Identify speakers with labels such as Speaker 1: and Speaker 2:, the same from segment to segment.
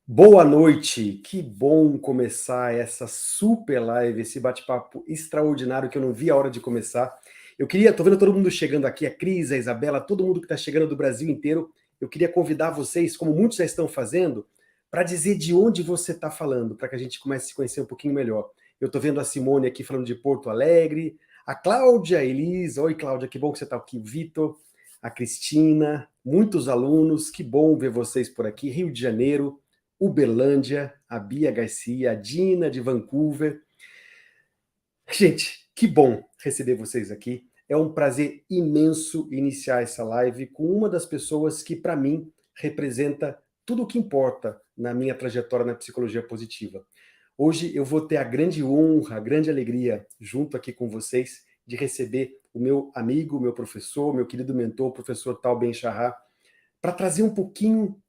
Speaker 1: Boa noite, que bom começar essa super live, esse bate-papo extraordinário que eu não vi a hora de começar. Tô vendo todo mundo chegando aqui, a Cris, a Isabela, todo mundo que está chegando do Brasil inteiro. Eu queria convidar vocês, como muitos já estão fazendo, para dizer de onde você está falando, para que a gente comece a se conhecer um pouquinho melhor. Eu estou vendo a Simone aqui falando de Porto Alegre, a Cláudia, a Elisa, oi Cláudia, que bom que você está aqui, o Vitor, a Cristina, muitos alunos, que bom ver vocês por aqui, Rio de Janeiro, Uberlândia, a Bia Garcia, a Dina de Vancouver. Gente, que bom receber vocês aqui. É um prazer imenso iniciar essa live com uma das pessoas que, para mim, representa tudo o que importa na minha trajetória na psicologia positiva. Hoje eu vou ter a grande honra, a grande alegria, junto aqui com vocês, de receber o meu amigo, meu professor, meu querido mentor, o professor Tal Ben-Shahar, para trazer um pouquinho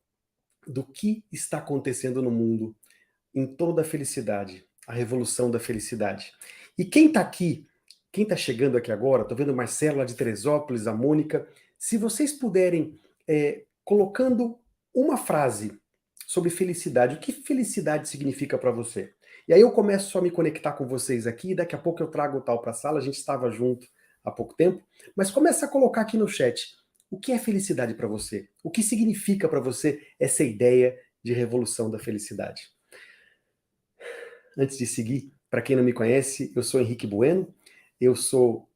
Speaker 1: do que está acontecendo no mundo em torno da felicidade, a revolução da felicidade. E quem está aqui, quem está chegando aqui agora, estou vendo o Marcelo lá de Teresópolis, a Mônica, se vocês puderem, colocando uma frase sobre felicidade, o que felicidade significa para você? E aí eu começo a me conectar com vocês aqui, daqui a pouco eu trago o Tal para a sala, a gente estava junto há pouco tempo, mas começa a colocar aqui no chat, o que é felicidade para você? O que significa para você essa ideia de revolução da felicidade? Antes de seguir, para quem não me conhece, eu sou Henrique Bueno, eu sou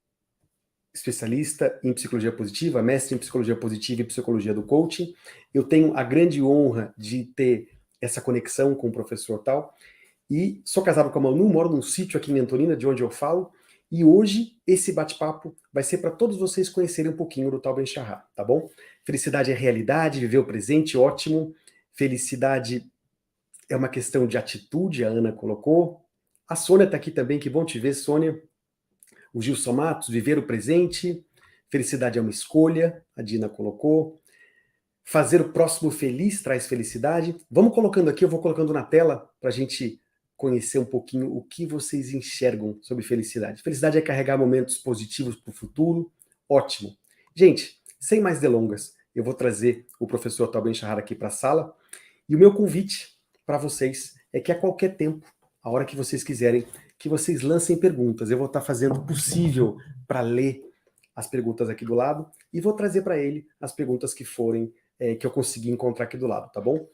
Speaker 1: especialista em psicologia positiva, mestre em psicologia positiva e psicologia do coaching. Eu tenho a grande honra de ter essa conexão com o professor Tal, e sou casado com a Manu, moro num sítio aqui em Antonina, de onde eu falo, e hoje esse bate-papo vai ser para todos vocês conhecerem um pouquinho do Tal Ben-Shahar, tá bom? Felicidade é realidade, viver o presente, ótimo. Felicidade é uma questão de atitude, a Ana colocou. A Sônia está aqui também, que bom te ver, Sônia. O Gilson Matos, viver o presente. Felicidade é uma escolha, a Dina colocou. Fazer o próximo feliz traz felicidade. Vamos colocando aqui, eu vou colocando na tela para a gente conhecer um pouquinho o que vocês enxergam sobre felicidade. Felicidade é carregar momentos positivos para o futuro. Ótimo. Gente, sem mais delongas, eu vou trazer o professor Tal Ben-Shahar aqui para a sala. E o meu convite para vocês é que a qualquer tempo, a hora que vocês quiserem, que vocês lancem perguntas. Eu vou estar fazendo o possível para ler as perguntas aqui do lado e vou trazer para ele as perguntas que forem, que eu conseguir encontrar aqui do lado, tá bom?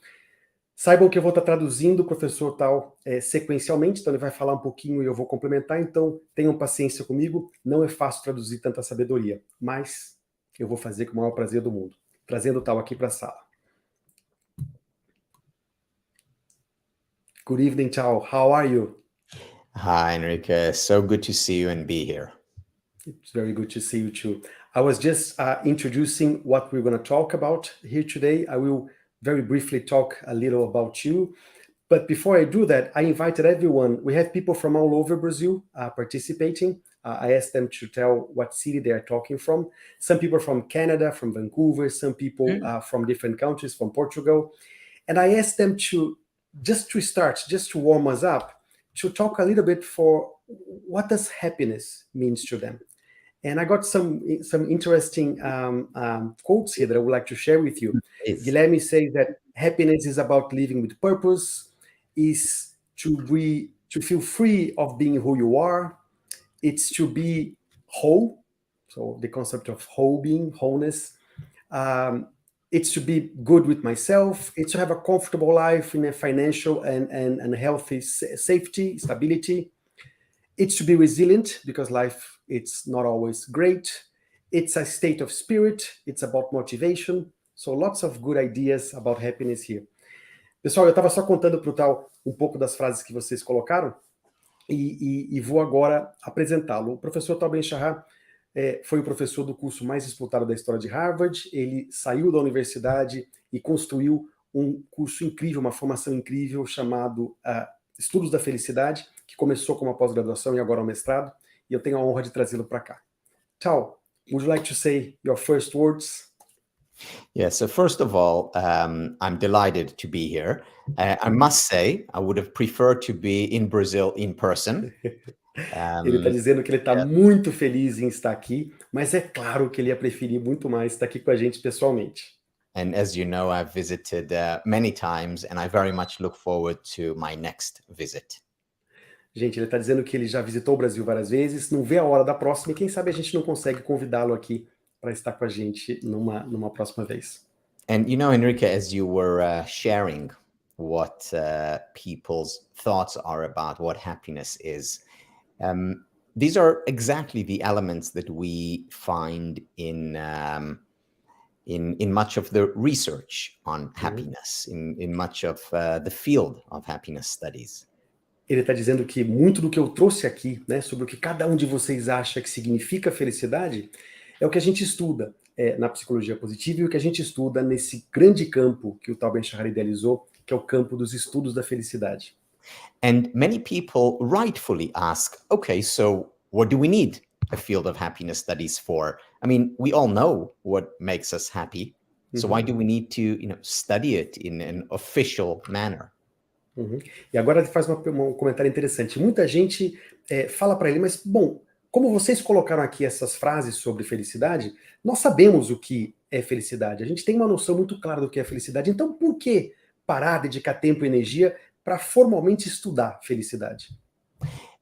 Speaker 1: Saibam que eu vou estar traduzindo o professor Tal sequencialmente, então ele vai falar um pouquinho e eu vou complementar, então tenham paciência comigo, não é fácil traduzir tanta sabedoria, mas eu vou fazer com o maior prazer do mundo, trazendo o Tal aqui para a sala. Good evening, Tal. How are you?
Speaker 2: Hi, Enrique. So good to see you and be here.
Speaker 1: It's very good to see you too. I was just introducing what we're going to talk about here today. I will very briefly talk a little about you. But before I do that, I invited everyone. We have people from all over Brazil participating. I asked them to tell what city they are talking from. Some people from Canada, from Vancouver, some people from different countries, from Portugal. And I asked them to start, just to warm us up, to talk a little bit for what does happiness means to them. And I got some interesting quotes here that I would like to share with you.
Speaker 2: Yes.
Speaker 1: Guilherme says that happiness is about living with purpose, is to feel free of being who you are. It's to be whole, so the concept of whole being, wholeness. It's to be good with myself. It's to have a comfortable life in a financial and healthy safety, stability. It's to be resilient because life, it's not always great. It's a state of spirit. It's about motivation. So lots of good ideas about happiness here. Pessoal, eu estava só contando para o Tal um pouco das frases que vocês colocaram e vou agora apresentá-lo. O professor Tal Ben-Shahar foi o professor do curso mais disputado da história de Harvard. Ele saiu da universidade e construiu um curso incrível, uma formação incrível chamado Estudos da Felicidade, que começou com uma pós-graduação e agora um mestrado, e eu tenho a honra de trazê-lo para cá. Tal, would you like to say your first words?
Speaker 2: Yeah, so first of all, I'm delighted to be here. I must say, I would have preferred to be in Brazil in person.
Speaker 1: Ele está dizendo que ele está muito feliz em estar aqui, mas é claro que ele ia preferir muito mais estar aqui com a gente pessoalmente.
Speaker 2: And as you know, I've visited many times, and I very much look forward to my next visit.
Speaker 1: Gente, ele está dizendo que ele já visitou o Brasil várias vezes, não vê a hora da próxima, e quem sabe a gente não consegue convidá-lo aqui para estar com a gente numa próxima vez.
Speaker 2: And you know, Enrique, as you were sharing what people's thoughts are about what happiness is, these are exactly the elements that we find in much of the research on happiness, in much of the field of happiness studies.
Speaker 1: Ele está dizendo que muito do que eu trouxe aqui, né, sobre o que cada um de vocês acha que significa felicidade, é o que a gente estuda na psicologia positiva e o que a gente estuda nesse grande campo que o Tal Ben-Shahar idealizou, que é o campo dos estudos da felicidade.
Speaker 2: And many people rightfully ask, okay, so what do we need a field of happiness studies for? I mean, we all know what makes us happy, so why do we need to, study it in an official manner?
Speaker 1: E agora ele faz um comentário interessante. Muita gente fala para ele, mas, bom, como vocês colocaram aqui essas frases sobre felicidade, nós sabemos o que é felicidade. A gente tem uma noção muito clara do que é felicidade. Então, por que parar, dedicar tempo e energia para formalmente estudar felicidade?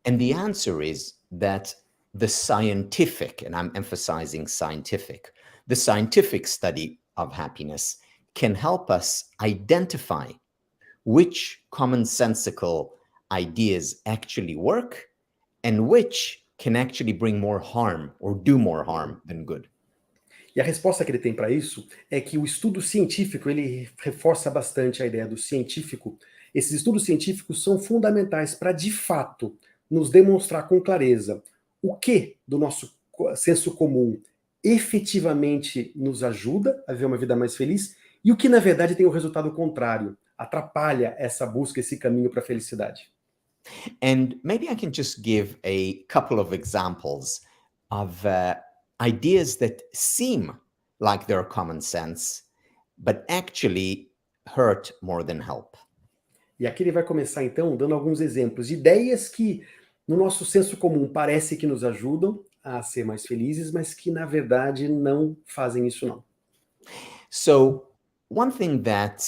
Speaker 2: And the answer is that the scientific, and I'm emphasizing scientific, the scientific study of happiness can help us identify which commonsensical ideas actually work and which can actually bring more harm or do more harm than good.
Speaker 1: E a resposta que ele tem para isso é que o estudo científico, ele reforça bastante a ideia do científico. Esses estudos científicos são fundamentais para, de fato, nos demonstrar com clareza o que do nosso senso comum efetivamente nos ajuda a viver uma vida mais feliz e o que, na verdade, tem o resultado contrário, atrapalha essa busca, esse caminho para a felicidade.
Speaker 2: And maybe I can just give a couple of examples of ideas that seem like they're common sense, but actually hurt more than help.
Speaker 1: E aqui ele vai começar, então, dando alguns exemplos de ideias que, no nosso senso comum, parece que nos ajudam a ser mais felizes, mas que, na verdade, não fazem isso, não.
Speaker 2: So one thing that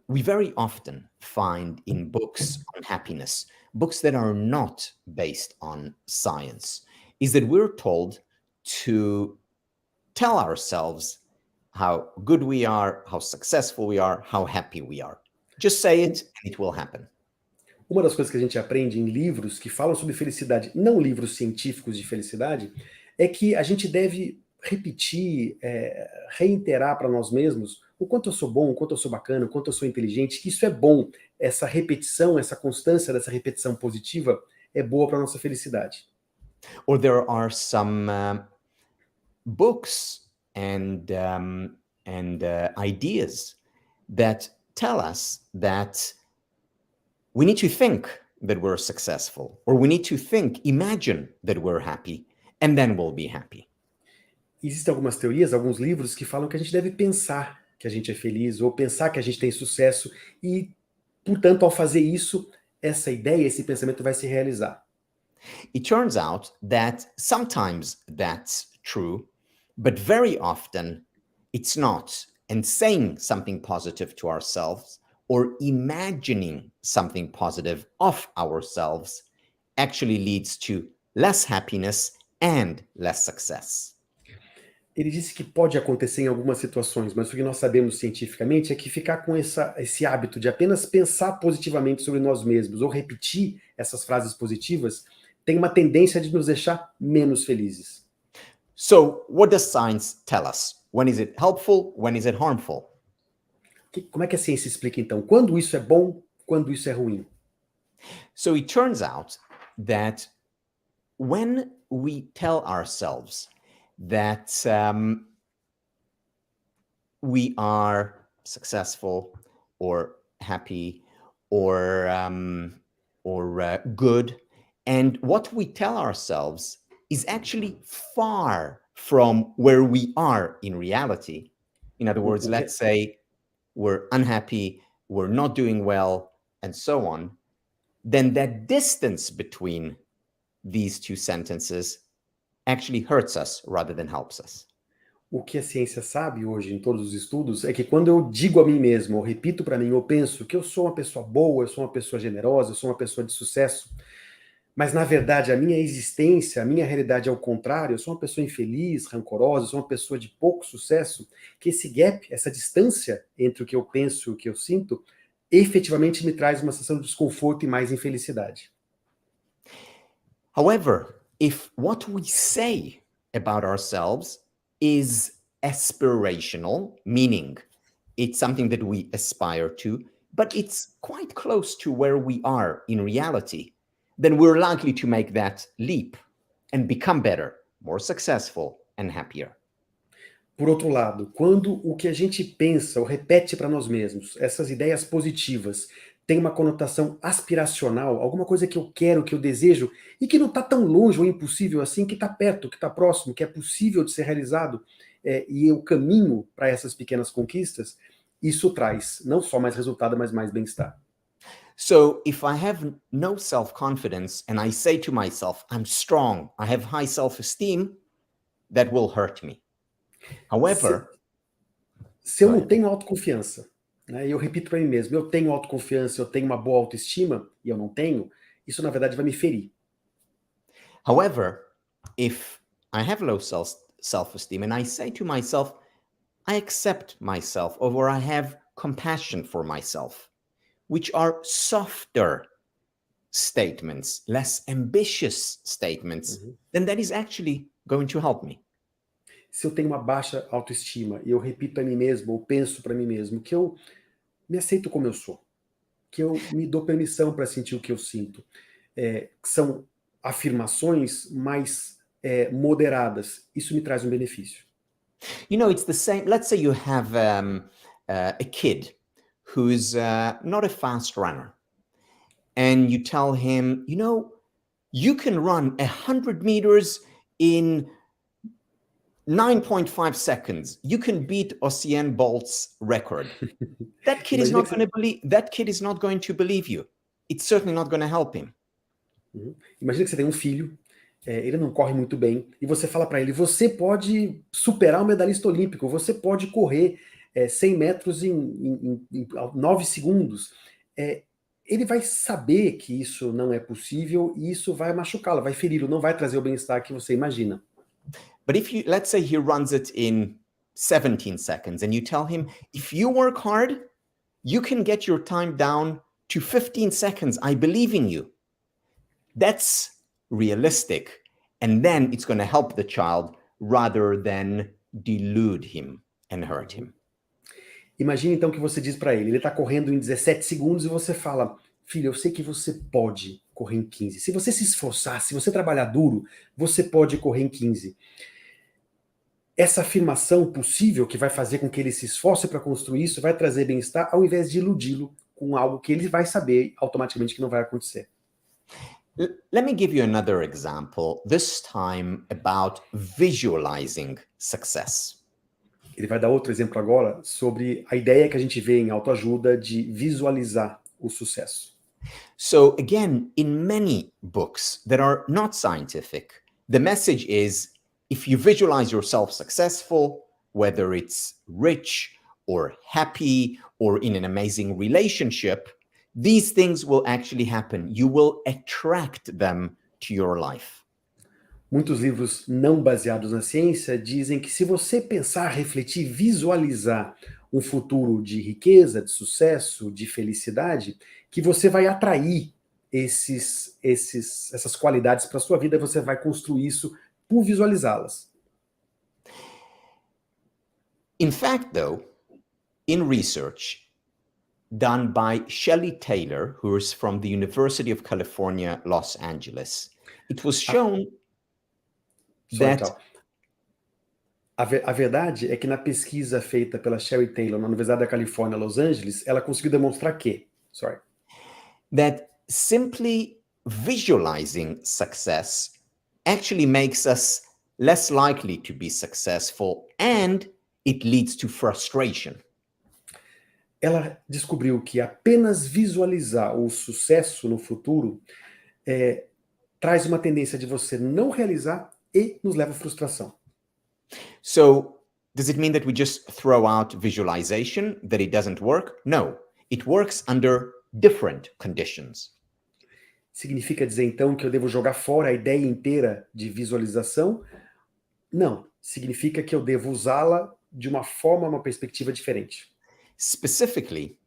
Speaker 2: we very often find in books on happiness, books that are not based on science, is that we're told to tell ourselves how good we are, how successful we are, how happy we are. Just say it and it will happen.
Speaker 1: Uma das coisas que a gente aprende em livros que falam sobre felicidade, não livros científicos de felicidade, é que a gente deve repetir, reiterar para nós mesmos o quanto eu sou bom, o quanto eu sou bacana, o quanto eu sou inteligente, que isso é bom. Essa repetição, essa constância dessa repetição positiva é boa para a nossa felicidade.
Speaker 2: Or there are some books and ideas that tell us that we need to think that we're successful, or we need to imagine that we're happy, and then we'll be happy.
Speaker 1: Existem algumas teorias, alguns livros que falam que a gente deve pensar que a gente é feliz, ou pensar que a gente tem sucesso, e, portanto, ao fazer isso, essa ideia, esse pensamento vai se realizar.
Speaker 2: It turns out that sometimes that's true, but very often it's not. And saying something positive to ourselves or imagining something positive of ourselves actually leads to less happiness and less success.
Speaker 1: Ele disse que pode acontecer em algumas situações, mas o que nós sabemos cientificamente é que ficar com esse hábito de apenas pensar positivamente sobre nós mesmos ou repetir essas frases positivas tem uma tendência de nos deixar menos felizes.
Speaker 2: So, what does science tell us? When is it helpful? When is it harmful?
Speaker 1: Como é que a ciência explica, então, quando isso é bom, quando isso é ruim?
Speaker 2: So, it turns out that when we tell ourselves that we are successful or happy or good, and what we tell ourselves is actually far from where we are in reality. In other words, let's say we're unhappy, we're not doing well, and so on, then that distance between these two sentences actually hurts us rather than helps us.
Speaker 1: O que a ciência sabe hoje, em todos os estudos, é que quando eu digo a mim mesmo, ou repito para mim, ou penso que eu sou uma pessoa boa, eu sou uma pessoa generosa, eu sou uma pessoa de sucesso, mas na verdade a minha existência, a minha realidade é o contrário, eu sou uma pessoa infeliz, rancorosa, eu sou uma pessoa de pouco sucesso, que esse gap, essa distância entre o que eu penso e o que eu sinto, efetivamente me traz uma sensação de desconforto e mais infelicidade.
Speaker 2: However, if what we say about ourselves is aspirational, meaning it's something that we aspire to, but it's quite close to where we are in reality, then we're likely to make that leap and become better, more successful, and happier.
Speaker 1: Por outro lado, quando o que a gente pensa ou repete para nós mesmos, essas ideias positivas, tem uma conotação aspiracional, alguma coisa que eu quero, que eu desejo, e que não está tão longe ou impossível assim, que está perto, que está próximo, que é possível de ser realizado, e eu caminho para essas pequenas conquistas, isso traz não só mais resultado, mas mais bem-estar.
Speaker 2: So if I have no self-confidence and I say to myself, I'm strong, I have high self-esteem, that will hurt me.
Speaker 1: Se,
Speaker 2: However,
Speaker 1: se eu
Speaker 2: go
Speaker 1: não
Speaker 2: ahead.
Speaker 1: tenho autoconfiança, né, e eu repito para mim mesmo, eu tenho autoconfiança, eu tenho uma boa autoestima, e eu não tenho, isso na verdade vai me ferir.
Speaker 2: However, if I have low self-esteem and I say to myself, I accept myself, or I have compassion for myself, which are softer statements, less ambitious statements,
Speaker 1: Uhum.
Speaker 2: then that is actually going to help me.
Speaker 1: Se eu tenho uma baixa autoestima e eu repito a mim mesmo, ou penso para mim mesmo, que eu me aceito como eu sou, que eu me dou permissão para sentir o que eu sinto, que são afirmações mais moderadas, isso me traz um benefício.
Speaker 2: You know, it's the same. Let's say you have a kid who's not a fast runner, and you tell him, you know, you can run 100 meters in 9.5 seconds. You can beat Usain Bolt's record. That kid is
Speaker 1: Imagina
Speaker 2: not
Speaker 1: que
Speaker 2: going
Speaker 1: você,
Speaker 2: to believe. That kid is not going to believe you. It's certainly not going to help him.
Speaker 1: Uhum. Imagina que você tem um filho, ele não corre muito bem, e você fala para ele, você pode superar o medalhista olímpico, você pode correr 100 metros em 9 segundos. Ele vai saber que isso não é possível e isso vai machucá-lo, vai feri-lo, não vai trazer o bem-estar que você imagina.
Speaker 2: But if you, let's say he runs it in 17 seconds and you tell him, if you work hard, you can get your time down to 15 seconds. I believe in you. That's realistic. And then it's going to help the child rather than delude him and hurt him.
Speaker 1: Imagina então que você diz para ele está correndo em 17 segundos e você fala, filho, eu sei que você pode correr em 15. Se você se esforçar, se você trabalhar duro, você pode correr em 15. Essa afirmação possível que vai fazer com que ele se esforce para construir isso vai trazer bem-estar ao invés de iludi-lo com algo que ele vai saber automaticamente que não vai acontecer.
Speaker 2: Let me give you another example, this time about visualizing success.
Speaker 1: Ele vai dar outro exemplo agora sobre a ideia que a gente vê em autoajuda de visualizar o sucesso.
Speaker 2: So again, in many books that are not scientific, the message is if you visualize yourself successful, whether it's rich or happy or in an amazing relationship, these things will actually happen. You will attract them to your life.
Speaker 1: Muitos livros não baseados na ciência dizem que se você pensar, refletir, visualizar um futuro de riqueza, de sucesso, de felicidade, que você vai atrair essas qualidades para a sua vida, você vai construir isso por visualizá-las.
Speaker 2: In fact, though, in research done by Shelley Taylor, who is from the University of California, Los Angeles, it was shown
Speaker 1: Sorry,
Speaker 2: that
Speaker 1: Tal. A verdade é que na pesquisa feita pela Sherry Taylor na Universidade da Califórnia, Los Angeles, ela conseguiu demonstrar que,
Speaker 2: that simply visualizing success actually makes us less likely to be successful, and it leads to frustration.
Speaker 1: ela descobriu que apenas visualizar o sucesso no futuro traz uma tendência de você não realizar e nos leva à frustração.
Speaker 2: So Does it mean that we just throw out visualization, that it doesn't work? No, it works under different conditions.
Speaker 1: Significa dizer, então, que eu devo jogar fora a ideia inteira de visualização? Não. Significa que eu devo usá-la de uma forma, uma perspectiva diferente.
Speaker 2: Specifically,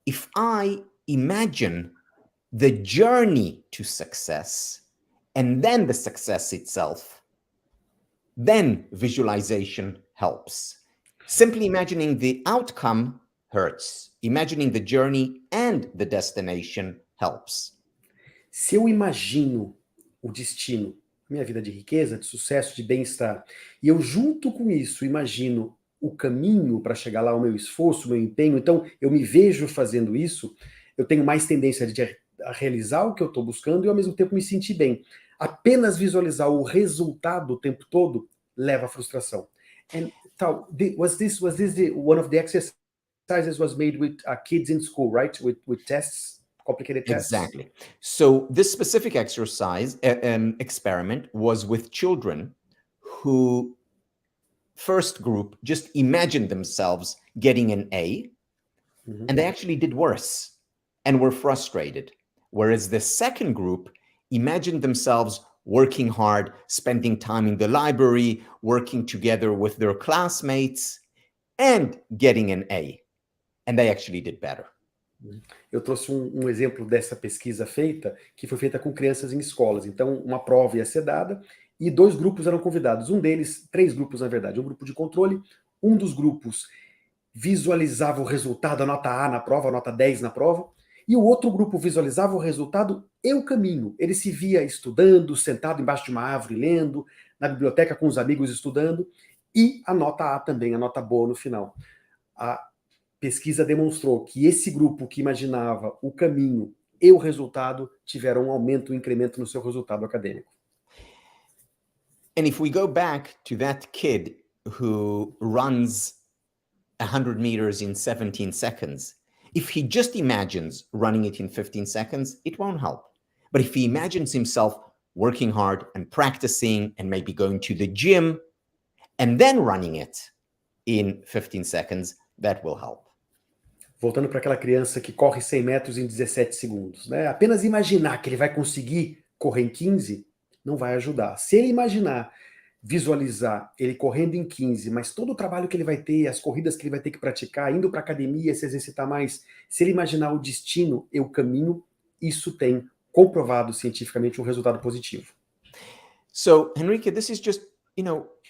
Speaker 2: if I imagine the journey to success and then the success itself, then visualization helps. Simply imagining the outcome hurts. Imagining the journey and the destination helps.
Speaker 1: Se eu imagino o destino, minha vida de riqueza, de sucesso, de bem-estar, e eu junto com isso imagino o caminho para chegar lá, o meu esforço, o meu empenho, então eu me vejo fazendo isso, eu tenho mais tendência a realizar o que eu estou buscando e ao mesmo tempo me sentir bem. Apenas visualizar o resultado o tempo todo leva à frustração. And Tal, was this one of the exercises was made with kids in school, right? With tests, complicated tests.
Speaker 2: Exactly. So this specific exercise experiment was with children who, first group, just imagined themselves getting an A, and they actually did worse and were frustrated. Whereas the second group imagined themselves working hard, spending time in the library, working together with their classmates, and getting an A. And they actually did better.
Speaker 1: Eu trouxe um exemplo dessa pesquisa feita, que foi feita com crianças em escolas. Então, uma prova ia ser dada e 2 grupos eram convidados. Um deles, 3 grupos na verdade, um grupo de controle, um dos grupos visualizava o resultado, a nota A na prova, a nota 10 na prova, e o outro grupo visualizava o resultado e o caminho. Ele se via estudando, sentado embaixo de uma árvore lendo, na biblioteca com os amigos estudando, e a nota A também, a nota boa no final. A pesquisa demonstrou que esse grupo que imaginava o caminho e o resultado tiveram um aumento, um incremento no seu resultado acadêmico.
Speaker 2: And if we go back to that kid who runs 100 meters in 17 seconds, if he just imagines running it in 15 seconds, it won't help. But if he imagines himself working hard and practicing and maybe going to the gym and then running it in 15 seconds, that will help.
Speaker 1: Voltando para aquela criança que corre 100 metros em 17 segundos, né? Apenas imaginar que ele vai conseguir correr em 15 não vai ajudar. Se ele imaginar, visualizar ele correndo em 15, mas todo o trabalho que ele vai ter, as corridas que ele vai ter que praticar, indo para a academia, se exercitar mais, se ele imaginar o destino e o caminho, isso tem comprovado cientificamente um resultado positivo.
Speaker 2: So, Henrique, this is just,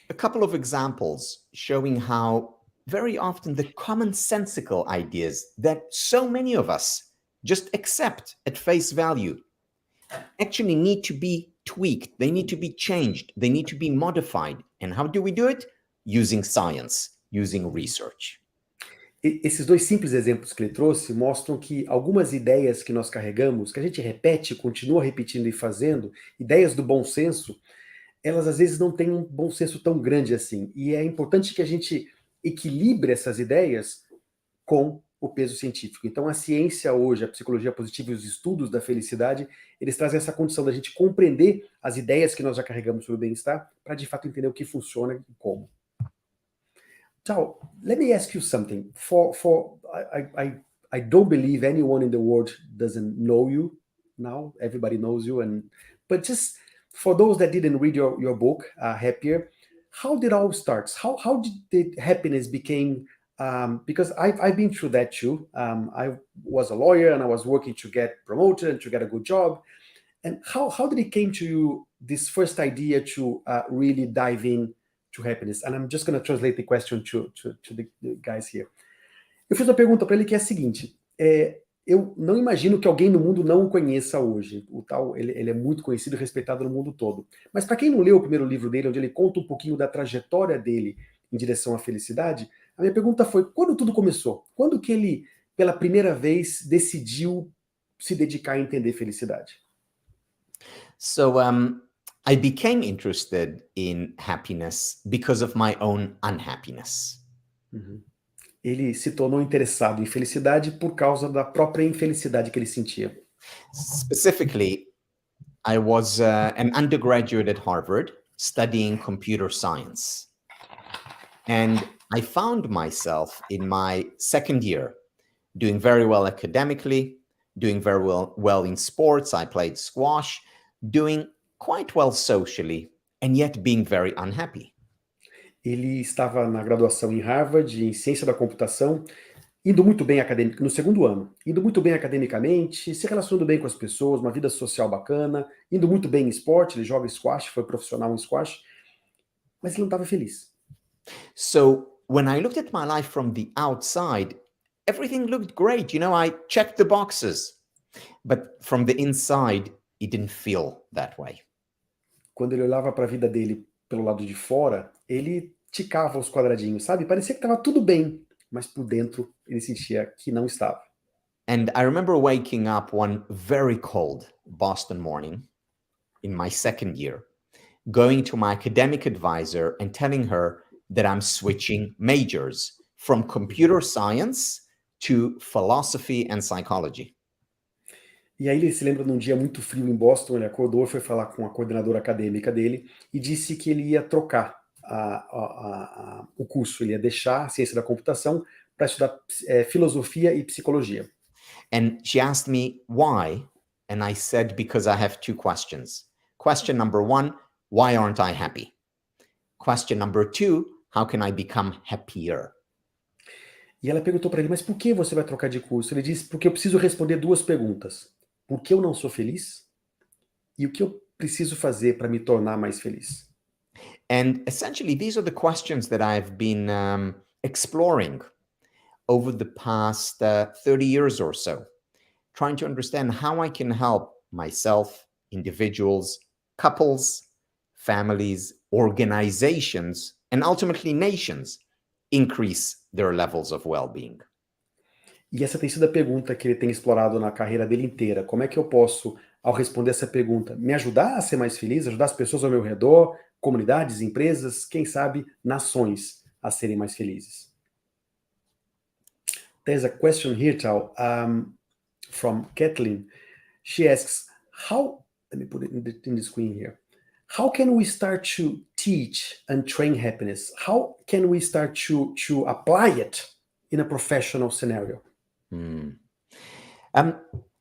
Speaker 2: a couple of examples showing how very often the commonsensical ideas that so many of us just accept at face value actually need to be tweaked, they need to be changed, they need to be modified. And how do we do it? Using science, using research.
Speaker 1: Esses 2 simples exemplos que ele trouxe mostram que algumas ideias que nós carregamos, que a gente repete, continua repetindo e fazendo, ideias do bom senso, elas às vezes não têm um bom senso tão grande assim. E é importante que a gente equilibre essas ideias com o peso científico. Então a ciência hoje, a psicologia positiva e os estudos da felicidade, eles trazem essa condição da gente compreender as ideias que nós já carregamos sobre o bem-estar, para de fato entender o que funciona e como. Tal, let me ask you something. I don't believe anyone in the world doesn't know you now. Everybody knows you, but just for those that didn't read your book, Happier, how did it all start? How did happiness became? Because I've been through that too. I was a lawyer and I was working to get promoted and to get a good job. And how did it came to you, this first idea to really dive in to happiness? And I'm just going to translate the question to the guys here. Eu fiz uma pergunta para ele que é a seguinte: eu não imagino que alguém no mundo não o conheça hoje. O Tal, ele é muito conhecido e respeitado no mundo todo. Mas para quem não leu o primeiro livro dele, onde ele conta um pouquinho da trajetória dele em direção à felicidade, a minha pergunta foi, quando tudo começou? Quando que ele, pela primeira vez, decidiu se dedicar a entender felicidade?
Speaker 2: So, I became interested in happiness because of my own unhappiness.
Speaker 1: Ele se tornou interessado em felicidade por causa da própria infelicidade que ele sentia.
Speaker 2: Specifically, I was an undergraduate at Harvard studying computer science. And I found myself in my second year doing very well academically, doing very well in sports. I played squash, doing quite well socially, and yet being very unhappy.
Speaker 1: Ele estava na graduação em Harvard, em ciência da computação, indo muito bem acadêmico, no segundo ano, indo muito bem academicamente, se relacionando bem com as pessoas, uma vida social bacana, indo muito bem em esporte, ele joga squash, foi profissional em squash, mas ele não estava feliz.
Speaker 2: So when I looked at my life from the outside, everything looked great. You know, I checked the boxes, but from the inside, it didn't feel that way.
Speaker 1: Quando ele olhava para a vida dele pelo lado de fora, ele ticava os quadradinhos, sabe? Parecia que estava tudo bem, mas por dentro ele sentia que não estava.
Speaker 2: And I remember waking up one very cold Boston morning in my second year, going to my academic advisor and telling her that I'm switching majors from computer science to philosophy and psychology.
Speaker 1: E aí ele se lembra de um dia muito frio em Boston, ele acordou, foi falar com a coordenadora acadêmica dele e disse que ele ia trocar o curso, ele ia deixar a ciência da computação para estudar filosofia e psicologia.
Speaker 2: And she asked me why, and I said because I have two questions. Question number one, why aren't I happy? Question number two, how can I become happier?
Speaker 1: E ela perguntou para ele, mas por que você vai trocar de curso? Ele disse, porque eu preciso responder duas perguntas. Por que eu não sou feliz? E o que eu preciso fazer para me tornar mais feliz?
Speaker 2: And essentially, these are the questions that I've been exploring over the past 30 years or so, trying to understand how I can help myself, individuals, couples, families, organizations, and ultimately nations increase their levels of well-being.
Speaker 1: E essa tem sido a pergunta que ele tem explorado na carreira dele inteira. Como é que eu posso, ao responder essa pergunta, me ajudar a ser mais feliz, ajudar as pessoas ao meu redor, comunidades, empresas, quem sabe, nações a serem mais felizes? There's a question here, Tal, from Kathleen. She asks, let me put it in the screen here. How can we start to teach and train happiness? How can we start to apply it in a professional scenario?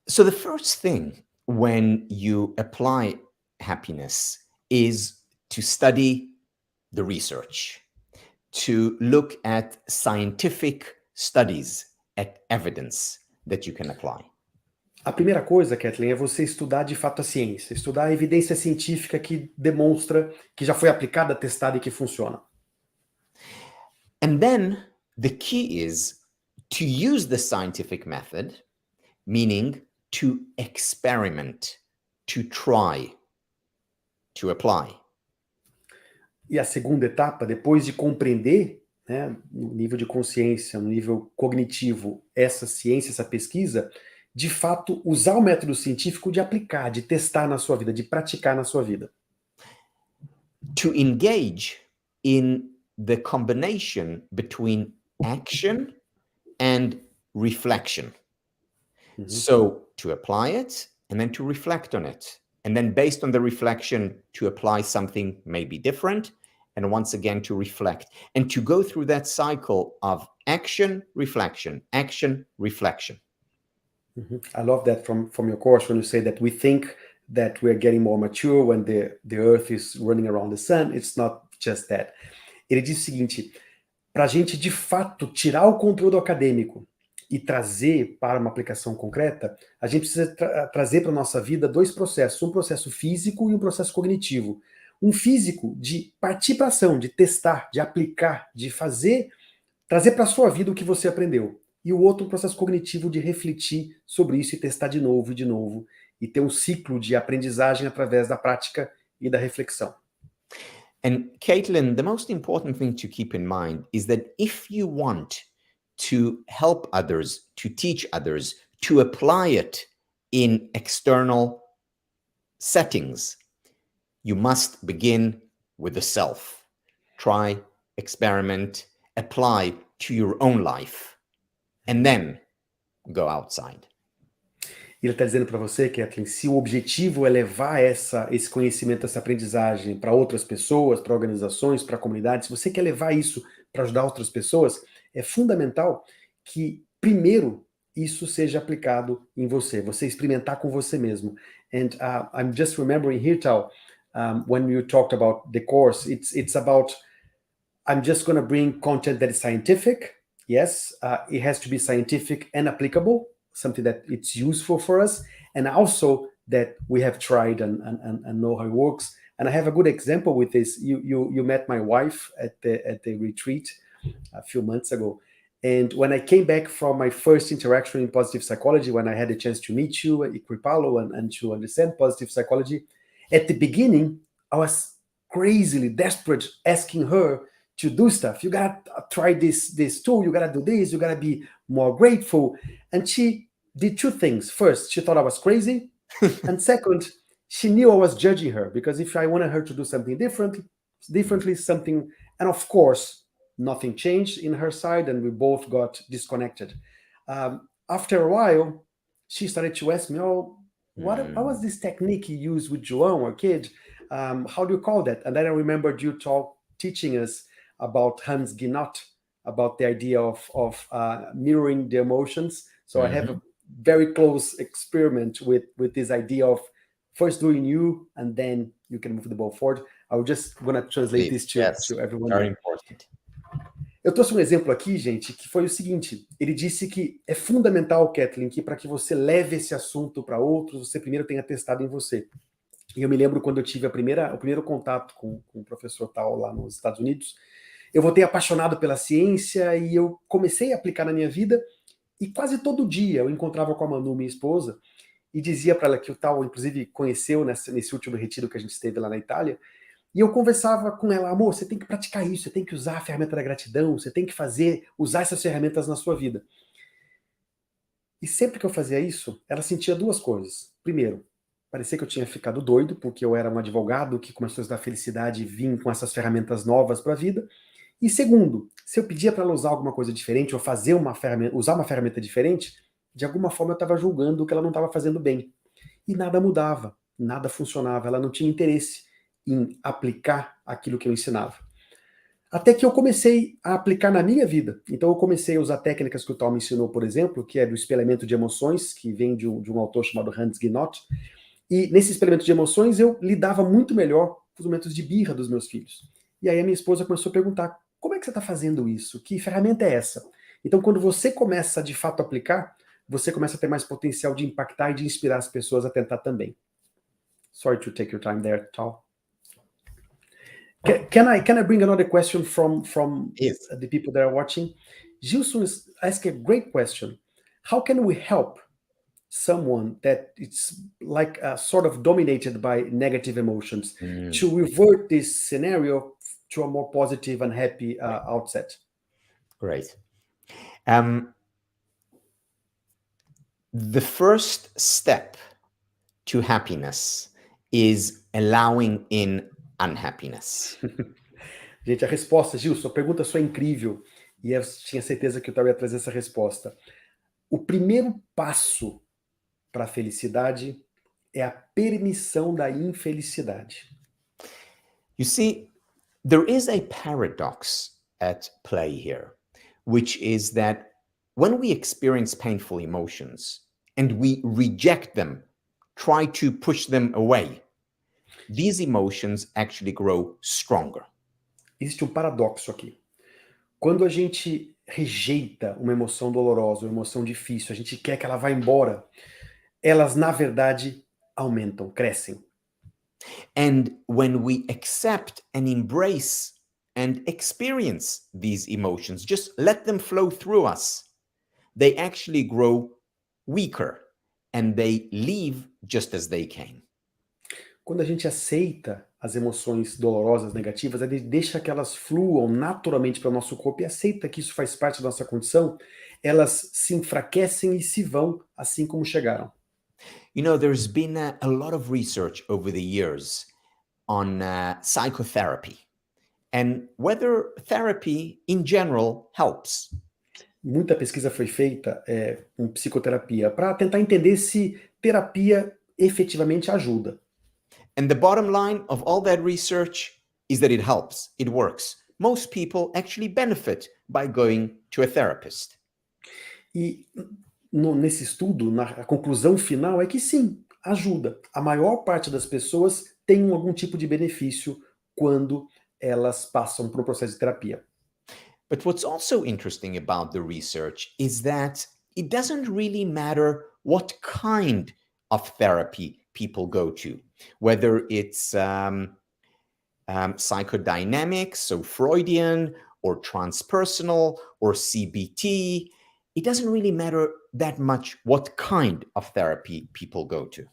Speaker 2: So the first thing when you apply happiness is to study the research, to look at scientific studies, at evidence that you can apply.
Speaker 1: A primeira coisa, Kathleen, é você estudar de fato a ciência, estudar a evidência científica que demonstra que já foi aplicada, testada e que funciona.
Speaker 2: And then the key is to use the scientific method, meaning to experiment, to try, to apply.
Speaker 1: E a segunda etapa, depois de compreender, né, no nível de consciência, no nível cognitivo, essa ciência, essa pesquisa, de fato usar o método científico de aplicar, de testar na sua vida, de praticar na sua vida.
Speaker 2: To engage in the combination between action and reflection. So to apply it and then to reflect on it. And then based on the reflection to apply something maybe different. And once again to reflect. And to go through that cycle of action, reflection, action, reflection.
Speaker 1: I love that from your course when you say that we think that we're getting more mature when the earth is running around the sun. It's not just that. Ele diz o seguinte, para a gente de fato tirar o conteúdo acadêmico e trazer para uma aplicação concreta, a gente precisa trazer para a nossa vida dois processos, um processo físico e um processo cognitivo. Um físico de partir para ação, de testar, de aplicar, de fazer, trazer para a sua vida o que você aprendeu. E o outro, um processo cognitivo de refletir sobre isso e testar de novo, e ter um ciclo de aprendizagem através da prática e da reflexão.
Speaker 2: And Caitlin, the most important thing to keep in mind is that if you want to help others, to teach others, to apply it in external settings, you must begin with the self. Try, experiment, apply to your own life, and then go outside.
Speaker 1: Ele está dizendo para você, Kathleen, se o objetivo é levar esse conhecimento, essa aprendizagem para outras pessoas, para organizações, para comunidades, se você quer levar isso para ajudar outras pessoas, é fundamental que, primeiro, isso seja aplicado em você experimentar com você mesmo. And I'm just remembering here, Tal, when you talked about the course, it's about, I'm just going to bring content that is scientific. Yes, it has to be scientific and applicable, something that it's useful for us, and also that we have tried and know how it works. And I have a good example with this. You met my wife at the retreat a few months ago. And when I came back from my first interaction in positive psychology, when I had a chance to meet you, Equipalo, and to understand positive psychology, at the beginning, I was crazily desperate asking her to do stuff. You gotta try this tool, you gotta do this, you gotta be more grateful. And she did two things. First, she thought I was crazy. And second, she knew I was judging her, because if I wanted her to do something differently, something, and of course, nothing changed in her side, and we both got disconnected. After a while, she started to ask me, "Oh, what was this technique you used with João, our kid? How do you call that?" And then I remembered you teaching us about Hans Ginott, about the idea of mirroring the emotions. So I have a very close experiment with this idea of first doing you, and then you can move the ball forward. I was just going to translate this to everyone.
Speaker 2: Very important.
Speaker 1: Eu trouxe um exemplo aqui, gente, que foi o seguinte. Ele disse que é fundamental, Kathleen, que para que você leve esse assunto para outros, você primeiro tenha testado em você. E eu me lembro quando eu tive o primeiro contato com o professor Tal lá nos Estados Unidos, eu voltei apaixonado pela ciência e eu comecei a aplicar na minha vida, e quase todo dia eu encontrava com a Manu, minha esposa, e dizia para ela que o Tal, inclusive, conheceu nesse último retiro que a gente esteve lá na Itália. E eu conversava com ela: amor, você tem que praticar isso, você tem que usar a ferramenta da gratidão, você tem que usar essas ferramentas na sua vida. E sempre que eu fazia isso, ela sentia duas coisas. Primeiro, parecia que eu tinha ficado doido, porque eu era um advogado que começou a estudar felicidade e vim com essas ferramentas novas para a vida. E segundo, se eu pedia para ela usar alguma coisa diferente, ou usar uma ferramenta diferente, de alguma forma eu estava julgando que ela não estava fazendo bem. E nada mudava, nada funcionava, ela não tinha interesse em aplicar aquilo que eu ensinava. Até que eu comecei a aplicar na minha vida. Então eu comecei a usar técnicas que o Tal me ensinou, por exemplo, que é do espelhamento de emoções, que vem de um autor chamado Hans Ginott. E nesse experimento de emoções eu lidava muito melhor com os momentos de birra dos meus filhos. E aí a minha esposa começou a perguntar: como é que você está fazendo isso? Que ferramenta é essa? Então quando você começa de fato a aplicar, você começa a ter mais potencial de impactar e de inspirar as pessoas a tentar também. Sorry to take your time there, Tal. Can I bring another question from the people that are watching? Gilson is asking a great question. How can we help someone that it's like sort of dominated by negative emotions to revert this scenario to a more positive and happy outset?
Speaker 2: Great. The first step to happiness is allowing in unhappiness.
Speaker 1: Gente, a resposta, Gilson, a pergunta sua é incrível, e eu tinha certeza que eu ia trazer essa resposta. O primeiro passo para a felicidade é a permissão da infelicidade.
Speaker 2: You see, there is a paradox at play here, which is that when we experience painful emotions and we reject them, try to push them away, these emotions actually grow stronger.
Speaker 1: Existe um paradoxo aqui. Quando a gente rejeita uma emoção dolorosa, uma emoção difícil, a gente quer que ela vá embora, elas, na verdade, aumentam, crescem.
Speaker 2: And when we accept and embrace and experience these emotions, just let them flow through us, they actually grow weaker and they leave just as they came.
Speaker 1: Quando a gente aceita as emoções dolorosas, negativas, a gente deixa que elas fluam naturalmente para o nosso corpo e aceita que isso faz parte da nossa condição, elas se enfraquecem e se vão assim como chegaram.
Speaker 2: You know, there's been a lot of research over the years on psychotherapy and whether therapy in general helps.
Speaker 1: Muita pesquisa foi feita com psicoterapia para tentar entender se terapia efetivamente ajuda.
Speaker 2: And the bottom line of all that research is that it helps, it works. most people actually benefit by going to a therapist.
Speaker 1: E nesse estudo, a conclusão final é que sim, ajuda. A maior parte das pessoas tem algum tipo de benefício quando elas passam por um processo de terapia.
Speaker 2: But what's also interesting about the research is that it doesn't really matter what kind of therapy people go to, whether it's psychodynamics, so Freudian, or transpersonal, or CBT. It doesn't really matter that much what kind of therapy people go to.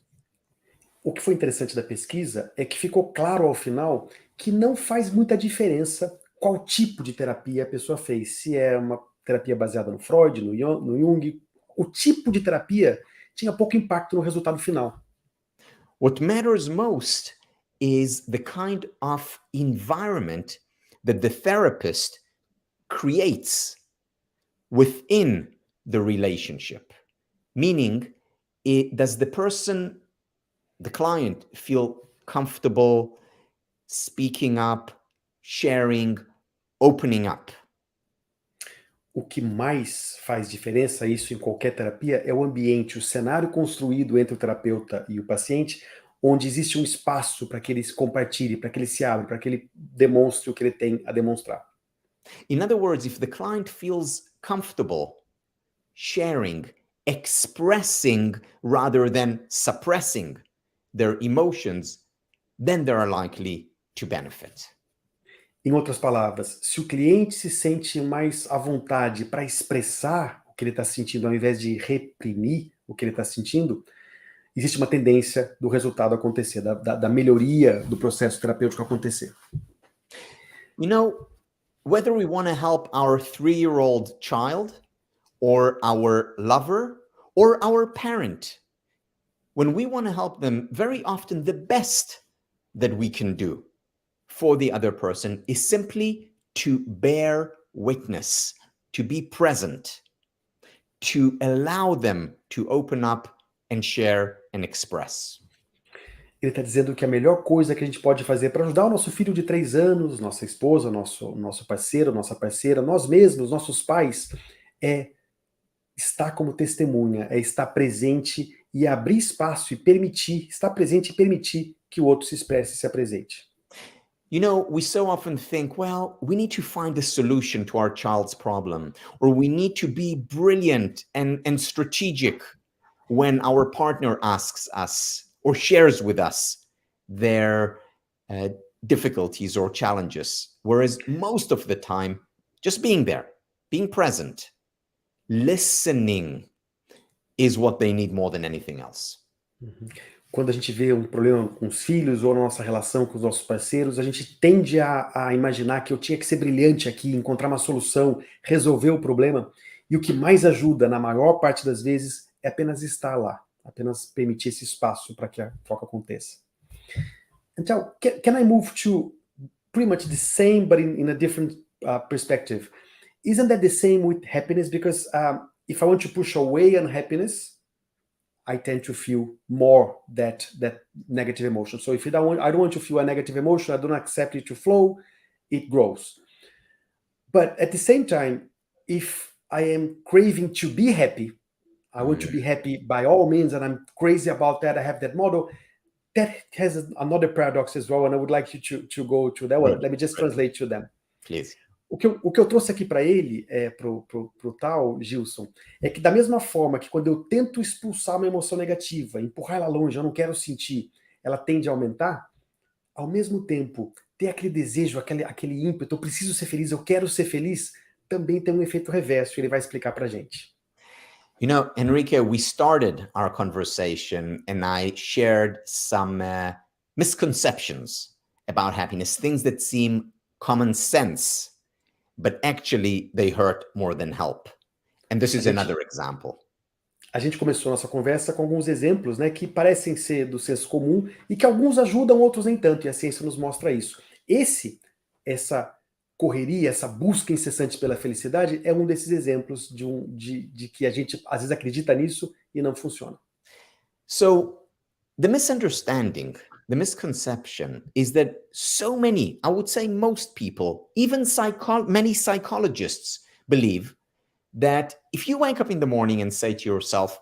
Speaker 1: O que foi interessante da pesquisa é que ficou claro ao final que não faz muita diferença qual tipo de terapia a pessoa fez. Se é uma terapia baseada no Freud, no Jung, o tipo de terapia tinha pouco impacto no resultado final.
Speaker 2: What matters most is the kind of environment that the therapist creates within the relationship. Meaning, does the person, the client, feel comfortable speaking up, sharing, opening up?
Speaker 1: O que mais faz diferença, isso em qualquer terapia, é o ambiente, o cenário construído entre o terapeuta e o paciente, onde existe um espaço para que ele se compartilhe, para que ele se abra, para que ele demonstre o que ele tem a demonstrar.
Speaker 2: In other words, if the client feels comfortable sharing, expressing rather than suppressing their emotions, then they are likely to benefit.
Speaker 1: Em outras palavras, se o cliente se sente mais à vontade para expressar o que ele está sentindo, ao invés de reprimir o que ele está sentindo, existe uma tendência do resultado acontecer, da melhoria do processo terapêutico acontecer.
Speaker 2: You know, whether we want to help our 3-year-old child or our lover or our parent, when we want to help them, very often the best that we can do for the other person is simply to bear witness, to be present, to allow them to open up and share and express.
Speaker 1: Ele está dizendo que a melhor coisa que a gente pode fazer para ajudar o nosso filho de 3 anos, nossa esposa, nosso parceiro, nossa parceira, nós mesmos, nossos pais, é estar como testemunha, é estar presente e abrir espaço e permitir, estar presente e permitir que o outro se expresse e se apresente.
Speaker 2: You know, we so often think, well, we need to find a solution to our child's problem, or we need to be brilliant and strategic when our partner asks us or shares with us their difficulties or challenges. Whereas most of the time, just being there, being present, listening is what they need more than anything else.
Speaker 1: Quando a gente vê um problema com os filhos ou na nossa relação com os nossos parceiros, a gente tende a imaginar que eu tinha que ser brilhante aqui, encontrar uma solução, resolver o problema. E o que mais ajuda, na maior parte das vezes, é apenas estar lá, apenas permitir esse espaço para que a troca aconteça. Então, can I move to pretty much the same, but in a different perspective? Isn't that the same with happiness? Because if I want to push away unhappiness, I tend to feel more that negative emotion. So if I don't want to feel a negative emotion, I don't accept it to flow, it grows. But at the same time, if I am craving to be happy, I want to be happy by all means, and I'm crazy about that, I have that model, that has another paradox as well, and I would like you to go to that one. Let me just translate to them.
Speaker 2: Please.
Speaker 1: O que eu trouxe aqui para ele, pro Tal, Gilson, é que da mesma forma que quando eu tento expulsar uma emoção negativa, empurrar ela longe, eu não quero sentir, ela tende a aumentar, ao mesmo tempo, ter aquele desejo, aquele ímpeto, eu preciso ser feliz, eu quero ser feliz, também tem um efeito reverso, ele vai explicar pra gente.
Speaker 2: You know, Henrique, we started our conversation and I shared some misconceptions about happiness, things that seem common sense, but actually they hurt more than help. And this is another example.
Speaker 1: A gente começou nossa conversa com alguns exemplos, né, que parecem ser do senso comum e que alguns ajudam, outros nem tanto, e a ciência nos mostra isso. Essa correria, essa busca incessante pela felicidade é um desses exemplos de que a gente às vezes acredita nisso e não funciona.
Speaker 2: So, the misunderstanding The misconception is that so many, I would say most people, even many psychologists believe that if you wake up in the morning and say to yourself,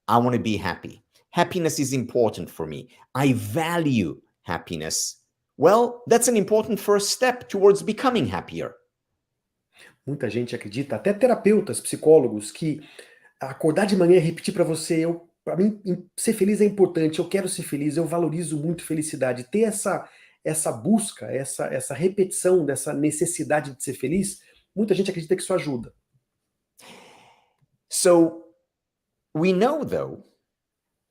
Speaker 2: I want to be happy, happiness is important for me, I value happiness, well, that's an important first step towards becoming happier.
Speaker 1: Muita gente acredita, até terapeutas, psicólogos, que acordar de manhã e repetir para você, para mim, ser feliz é importante, eu quero ser feliz, eu valorizo muito felicidade. Ter essa busca, essa repetição dessa necessidade de ser feliz, muita gente acredita que isso ajuda.
Speaker 2: So we know, though,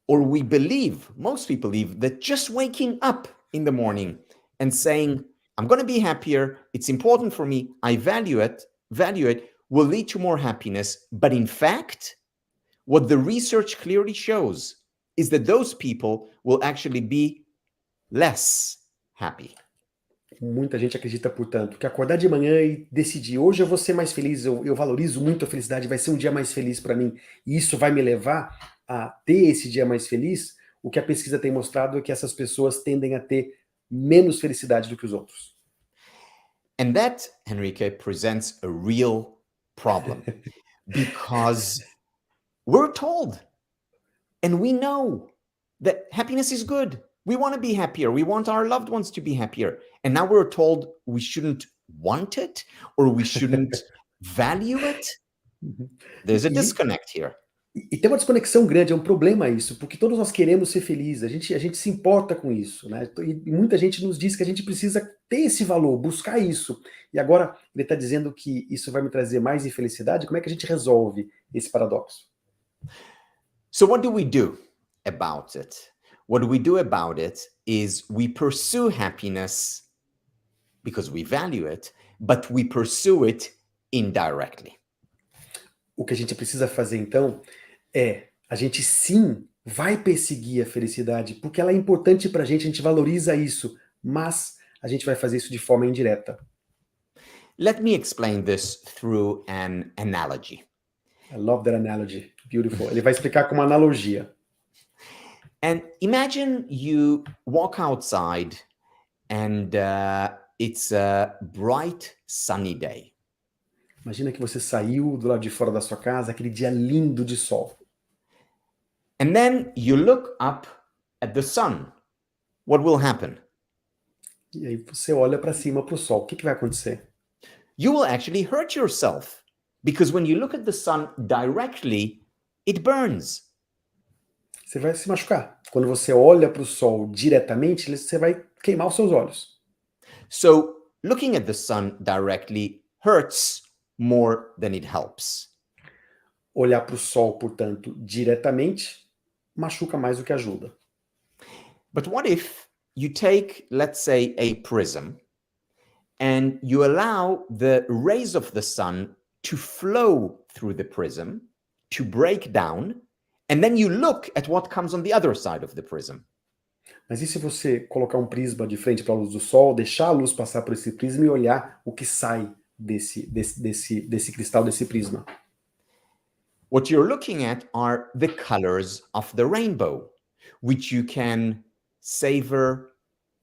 Speaker 2: or we believe, most people believe, that just waking up in the morning and saying, I'm going to be happier, it's important for me, I value it, will lead to more happiness. But in fact, what the research clearly shows is that those people will actually be less happy.
Speaker 1: Muita gente acredita, portanto, que acordar de manhã e decidir, hoje eu vou ser mais feliz, eu valorizo muito a felicidade, vai ser um dia mais feliz para mim, e isso vai me levar a ter esse dia mais feliz, o que a pesquisa tem mostrado é que essas pessoas tendem a ter menos felicidade do que os outros.
Speaker 2: And that, Henrique, presents a real problem because we're told and we know that happiness is good. We want to be happier. We want our loved ones to be happier. And now we're told we shouldn't want it or we shouldn't value it. There's a disconnect here.
Speaker 1: E tem uma desconexão grande, é um problema isso, porque todos nós queremos ser felizes, a gente se importa com isso, né? E muita gente nos diz que a gente precisa ter esse valor, buscar isso. E agora ele está dizendo que isso vai me trazer mais infelicidade. Como é que a gente resolve esse paradoxo?
Speaker 2: So what do we do about it? What we do about it is we pursue happiness because we value it, but we pursue it indirectly.
Speaker 1: O que a gente precisa fazer, então, a gente sim vai perseguir a felicidade, porque ela é importante pra gente valoriza isso, mas a gente vai fazer isso de forma indireta.
Speaker 2: Let me explain this through an analogy.
Speaker 1: I love that analogy. Beautiful. Ele vai explicar com uma analogia.
Speaker 2: And imagine you walk outside and it's a bright sunny day.
Speaker 1: Imagina que você saiu do lado de fora da sua casa, aquele dia lindo de sol.
Speaker 2: And then you look up at the sun. What will happen?
Speaker 1: E aí você olha para cima para o sol. O que vai acontecer?
Speaker 2: You will actually hurt yourself because when you look at the sun directly, it burns.
Speaker 1: Você vai se machucar. Quando você olha para o sol diretamente, você vai queimar os seus olhos.
Speaker 2: So looking at the sun directly hurts more than it helps.
Speaker 1: Olhar para o sol, portanto, diretamente, machuca mais do que ajuda.
Speaker 2: But what if you take, let's say, a prism and you allow the rays of the sun to flow through the prism, to break down, and then you look at what comes on the other side of the prism?
Speaker 1: Mas e se você colocar um prisma de frente para a luz do sol, deixar a luz passar por esse prisma e olhar o que sai desse cristal, desse prisma?
Speaker 2: What you're looking at are the colors of the rainbow, which you can savor,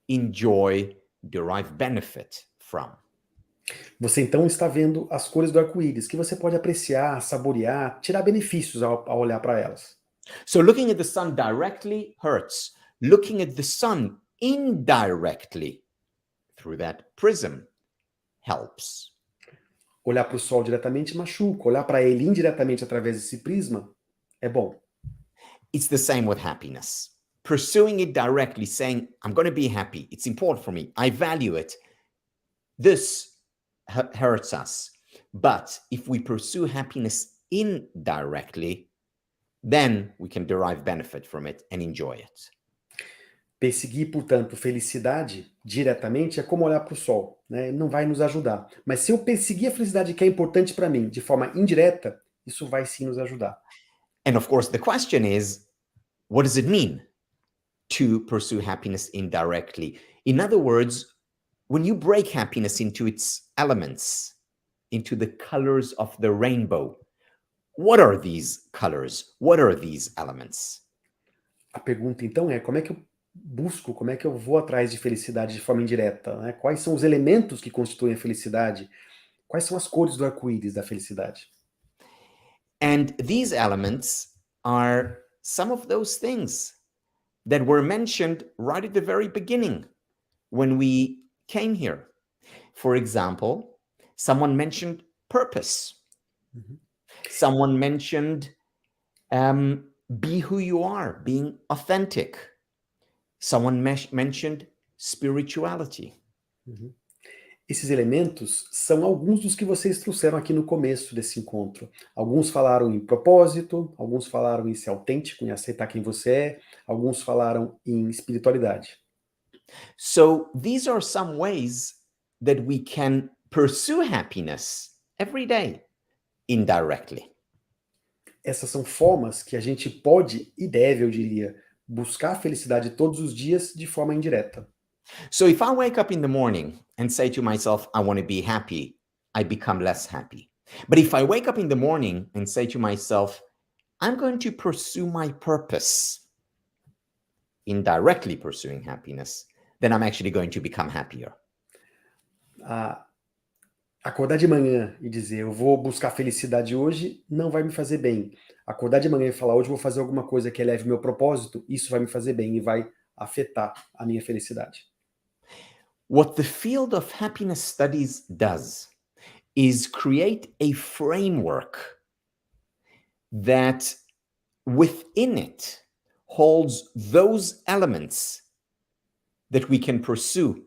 Speaker 2: enjoy, derive benefit from.
Speaker 1: Você então está vendo as cores do arco-íris, que você pode apreciar, saborear, tirar benefícios ao olhar para elas.
Speaker 2: So looking at the sun directly hurts. Looking at the sun indirectly through that prism helps.
Speaker 1: Olhar para o sol diretamente machuca, olhar para ele indiretamente através desse prisma é bom.
Speaker 2: It's the same with happiness. Pursuing it directly, saying, I'm going to be happy, it's important for me, I value it, this hurts us. But if we pursue happiness indirectly, then we can derive benefit from it and enjoy it.
Speaker 1: Perseguir, portanto, felicidade diretamente é como olhar para o sol, né? Não vai nos ajudar. Mas se eu perseguir a felicidade que é importante para mim de forma indireta, isso vai sim nos ajudar.
Speaker 2: And of course, the question is, what does it mean to pursue happiness indirectly? In other words, when you break happiness into its elements, into the colors of the rainbow, what are these colors? What are these elements?
Speaker 1: A pergunta então é, como é que eu busco, como é que eu vou atrás de felicidade de forma indireta, né? Quais são os elementos que constituem a felicidade? Quais são as cores do arco-íris da felicidade?
Speaker 2: And these elements are some of those things that were mentioned right at the very beginning when we came here. For example, someone mentioned purpose. Someone mentioned be who you are, being authentic. Someone mentioned spirituality.
Speaker 1: Esses elementos são alguns dos que vocês trouxeram aqui no começo desse encontro. Alguns falaram em propósito, alguns falaram em ser autêntico, em aceitar quem você é, alguns falaram em espiritualidade.
Speaker 2: So these are some ways that we can pursue happiness every day, indirectly.
Speaker 1: Essas são formas que a gente pode e deve, eu diria, buscar a felicidade todos os dias de forma indireta.
Speaker 2: So if I wake up in the morning and say to myself, I want to be happy, I become less happy. But if I wake up in the morning and say to myself, I'm going to pursue my purpose, indirectly pursuing happiness, then I'm actually going to become happier.
Speaker 1: Acordar de manhã e dizer eu vou buscar felicidade hoje não vai me fazer bem. Acordar de manhã e falar hoje eu vou fazer alguma coisa que eleve o meu propósito, isso vai me fazer bem e vai afetar a minha felicidade.
Speaker 2: What the field of happiness studies does is create a framework that within it holds those elements that we can pursue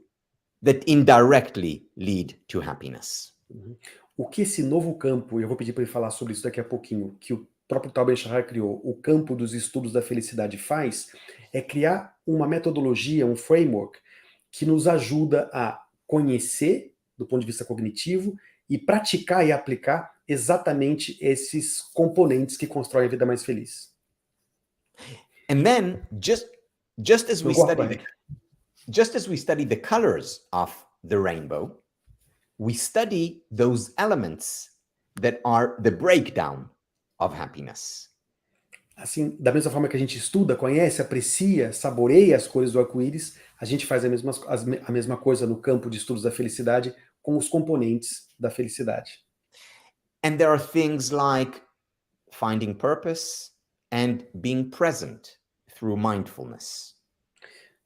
Speaker 2: that indirectly lead to happiness.
Speaker 1: O que esse novo campo, e eu vou pedir para ele falar sobre isso daqui a pouquinho, que o próprio Tal Ben-Shahar criou, o campo dos estudos da felicidade faz, é criar uma metodologia, um framework, que nos ajuda a conhecer, do ponto de vista cognitivo, e praticar e aplicar exatamente esses componentes que constroem a vida mais feliz.
Speaker 2: And then just as we study the colors of the rainbow, we study those elements that are the breakdown of happiness.
Speaker 1: Assim, da mesma forma que a gente estuda, conhece, aprecia, saboreia as cores do arco-íris, a gente faz a mesma coisa no campo de estudos da felicidade com os componentes da felicidade.
Speaker 2: And there are things like finding purpose and being present through mindfulness.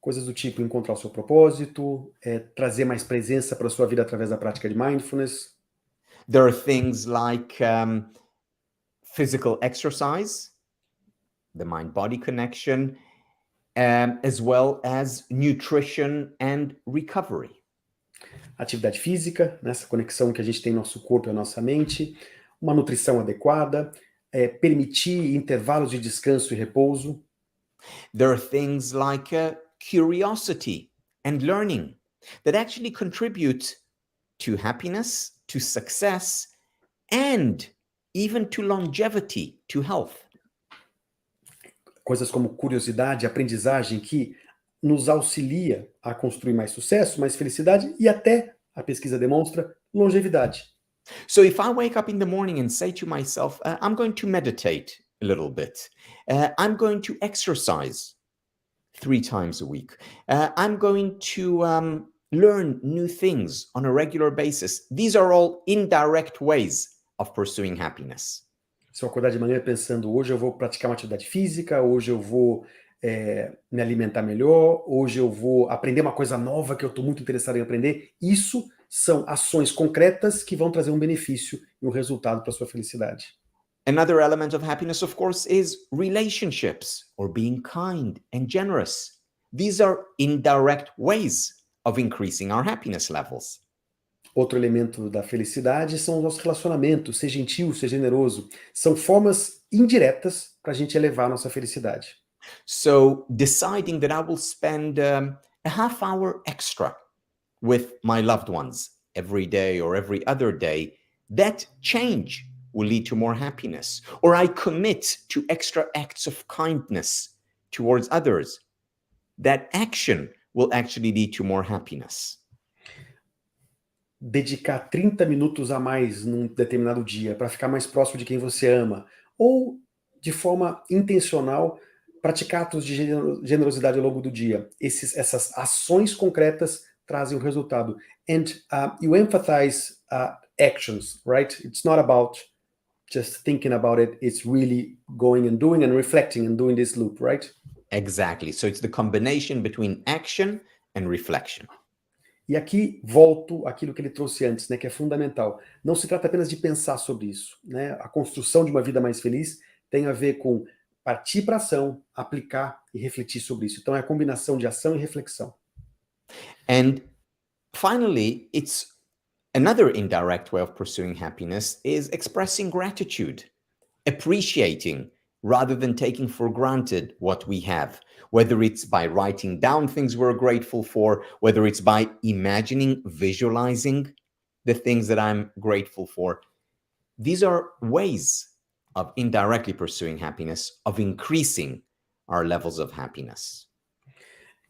Speaker 1: Coisas do tipo encontrar o seu propósito, trazer mais presença para a sua vida através da prática de mindfulness.
Speaker 2: There are things like physical exercise, the mind-body connection, as well as nutrition and recovery.
Speaker 1: Atividade física, nessa conexão que a gente tem no nosso corpo e a nossa mente, uma nutrição adequada, permitir intervalos de descanso e repouso.
Speaker 2: There are things like curiosity and learning that actually contribute to happiness, to success, and even to longevity, to health.
Speaker 1: Coisas como curiosidade, aprendizagem, que nos auxilia a construir mais sucesso, mais felicidade e até, a pesquisa demonstra, longevidade.
Speaker 2: So if I wake up in the morning and say to myself, I'm going to meditate a little bit, I'm going to exercise 3 times a week, I'm going to learn new things on a regular basis. These are all indirect ways of pursuing happiness.
Speaker 1: Se eu acordar de manhã pensando, hoje eu vou praticar uma atividade física, hoje eu vou me alimentar melhor, hoje eu vou aprender uma coisa nova que eu estou muito interessado em aprender, isso são ações concretas que vão trazer um benefício e um resultado para a sua felicidade.
Speaker 2: Another element of happiness, of course, is relationships or being kind and generous. These are indirect ways of increasing our happiness levels.
Speaker 1: Outro elemento da felicidade são os nossos relacionamentos, ser gentil, ser generoso. São formas indiretas para a gente elevar a nossa felicidade.
Speaker 2: So deciding that I will spend a half hour extra with my loved ones every day or every other day, that change will lead to more happiness. Or I commit to extra acts of kindness towards others. That action will actually lead to more happiness.
Speaker 1: Dedicar 30 minutos a mais num determinado dia para ficar mais próximo de quem você ama, ou de forma intencional Praticar atos de generosidade ao longo do dia. Essas ações concretas trazem o resultado. And you emphasize actions, right? It's not about just thinking about it. It's really going and doing and reflecting and doing this loop, right?
Speaker 2: Exactly. So it's the combination between action and reflection.
Speaker 1: E aqui volto àquilo que ele trouxe antes, né, que é fundamental. Não se trata apenas de pensar sobre isso, né? A construção de uma vida mais feliz tem a ver com partir para ação, aplicar e refletir sobre isso. Então é a combinação de ação e reflexão.
Speaker 2: And finally, it's another indirect way of pursuing happiness is expressing gratitude, appreciating rather than taking for granted what we have, whether it's by writing down things we're grateful for, whether it's by imagining, visualizing the things that I'm grateful for. These are ways of indirectly pursuing happiness, of increasing our levels of happiness.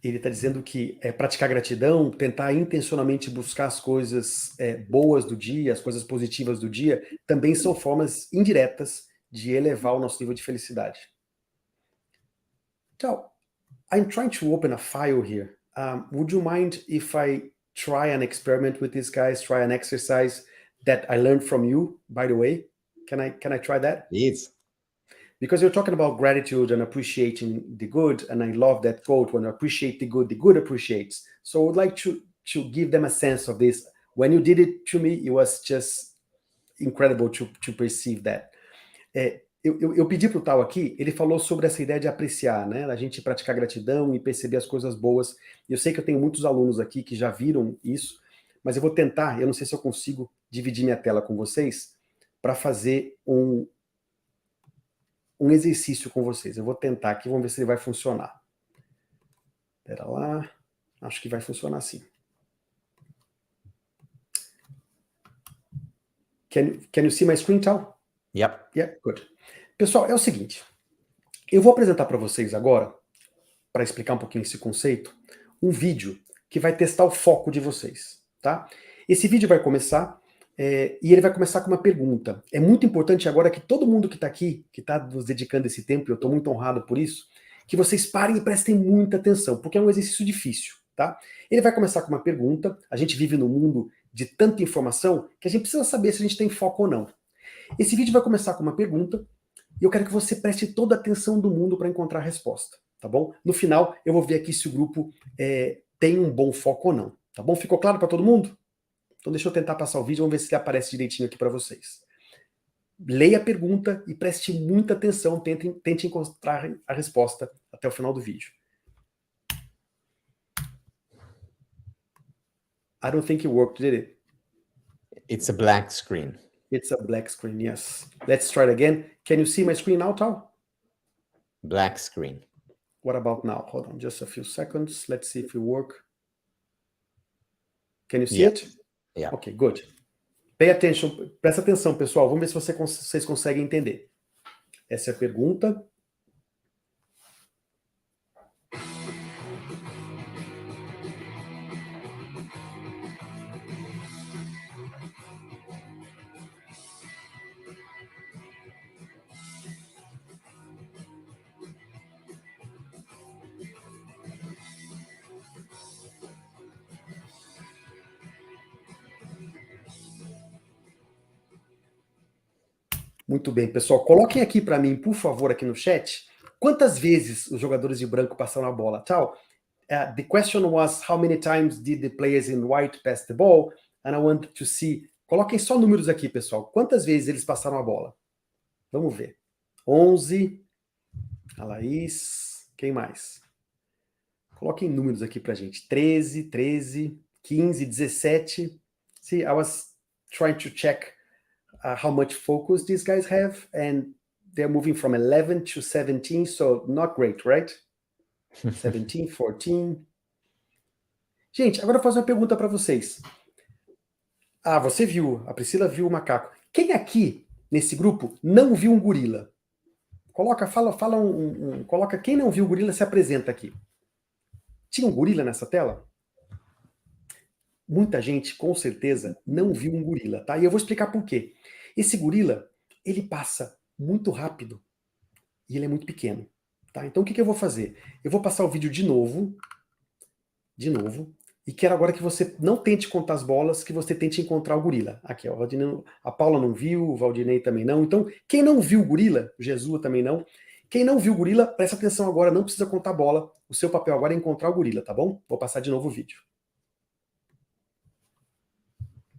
Speaker 1: Ele está dizendo que praticar gratidão, tentar intencionalmente buscar as coisas boas do dia, as coisas positivas do dia, também são formas indiretas de elevar o nosso nível de felicidade. Então, I'm trying to open a file here. Would you mind if I try an experiment with these guys, try an exercise that I learned from you, by the way? Can I try that?
Speaker 2: Yes.
Speaker 1: Because you're talking about gratitude and appreciating the good, and I love that quote, when you appreciate the good appreciates. So I would like to give them a sense of this. When you did it to me, it was just incredible to perceive that. Eu pedi para o Tal aqui, ele falou sobre essa ideia de apreciar, né? A gente praticar gratidão e perceber as coisas boas. Eu sei que eu tenho muitos alunos aqui que já viram isso, mas eu vou tentar, eu não sei se eu consigo dividir minha tela com vocês, para fazer um exercício com vocês. Eu vou tentar aqui, vamos ver se ele vai funcionar. Espera lá, acho que vai funcionar sim. Can you see my screen, Tal?
Speaker 2: Yep.
Speaker 1: Yeah, good. Pessoal, é o seguinte, eu vou apresentar para vocês agora, para explicar um pouquinho esse conceito, um vídeo que vai testar o foco de vocês, tá? Esse vídeo vai começar, e ele vai começar com uma pergunta. É muito importante agora que todo mundo que está aqui, que está nos dedicando esse tempo, eu estou muito honrado por isso, que vocês parem e prestem muita atenção, porque é um exercício difícil, tá? Ele vai começar com uma pergunta, a gente vive num mundo de tanta informação, que a gente precisa saber se a gente tem foco ou não. Esse vídeo vai começar com uma pergunta, e eu quero que você preste toda a atenção do mundo para encontrar a resposta, tá bom? No final, eu vou ver aqui se o grupo tem um bom foco ou não, tá bom? Ficou claro para todo mundo? Então deixa eu tentar passar o vídeo, vamos ver se ele aparece direitinho aqui para vocês. Leia a pergunta e preste muita atenção, tente encontrar a resposta até o final do vídeo. I don't think it worked, did it?
Speaker 2: It's a black screen.
Speaker 1: It's a black screen, yes. Let's try it again. Can you see my screen now, Tal?
Speaker 2: Black screen.
Speaker 1: What about now? Hold on just a few seconds. Let's see if it works. Can you see it?
Speaker 2: Yeah.
Speaker 1: Okay, good. Pay attention, presta atenção, pessoal. Vamos ver se vocês conseguem entender. Essa é a pergunta. Muito bem, pessoal. Coloquem aqui para mim, por favor, aqui no chat, quantas vezes os jogadores de branco passaram a bola. Tal. The question was, how many times did the players in white pass the ball? And I want to see... Coloquem só números aqui, pessoal. Quantas vezes eles passaram a bola? Vamos ver. 11. A Laís. Quem mais? Coloquem números aqui pra gente. 13, 15, 17. See, I was trying to check how much focus these guys have, and they're moving from 11 to 17, so not great, right? 17, 14. Gente, agora eu vou fazer uma pergunta para vocês. Ah, você viu, a Priscila viu o macaco. Quem aqui, nesse grupo, não viu um gorila? Coloca, coloca quem não viu o gorila, se apresenta aqui. Tinha um gorila nessa tela? Muita gente, com certeza, não viu um gorila, tá? E eu vou explicar por quê. Esse gorila, ele passa muito rápido e ele é muito pequeno. Tá? Então o que eu vou fazer? Eu vou passar o vídeo de novo, e quero agora que você não tente contar as bolas, que você tente encontrar o gorila. Aqui, ó, a Paula não viu, o Valdinei também não. Então, quem não viu o gorila, o Jesus também não. Quem não viu o gorila, presta atenção agora, não precisa contar bola. O seu papel agora é encontrar o gorila, tá bom? Vou passar de novo o vídeo.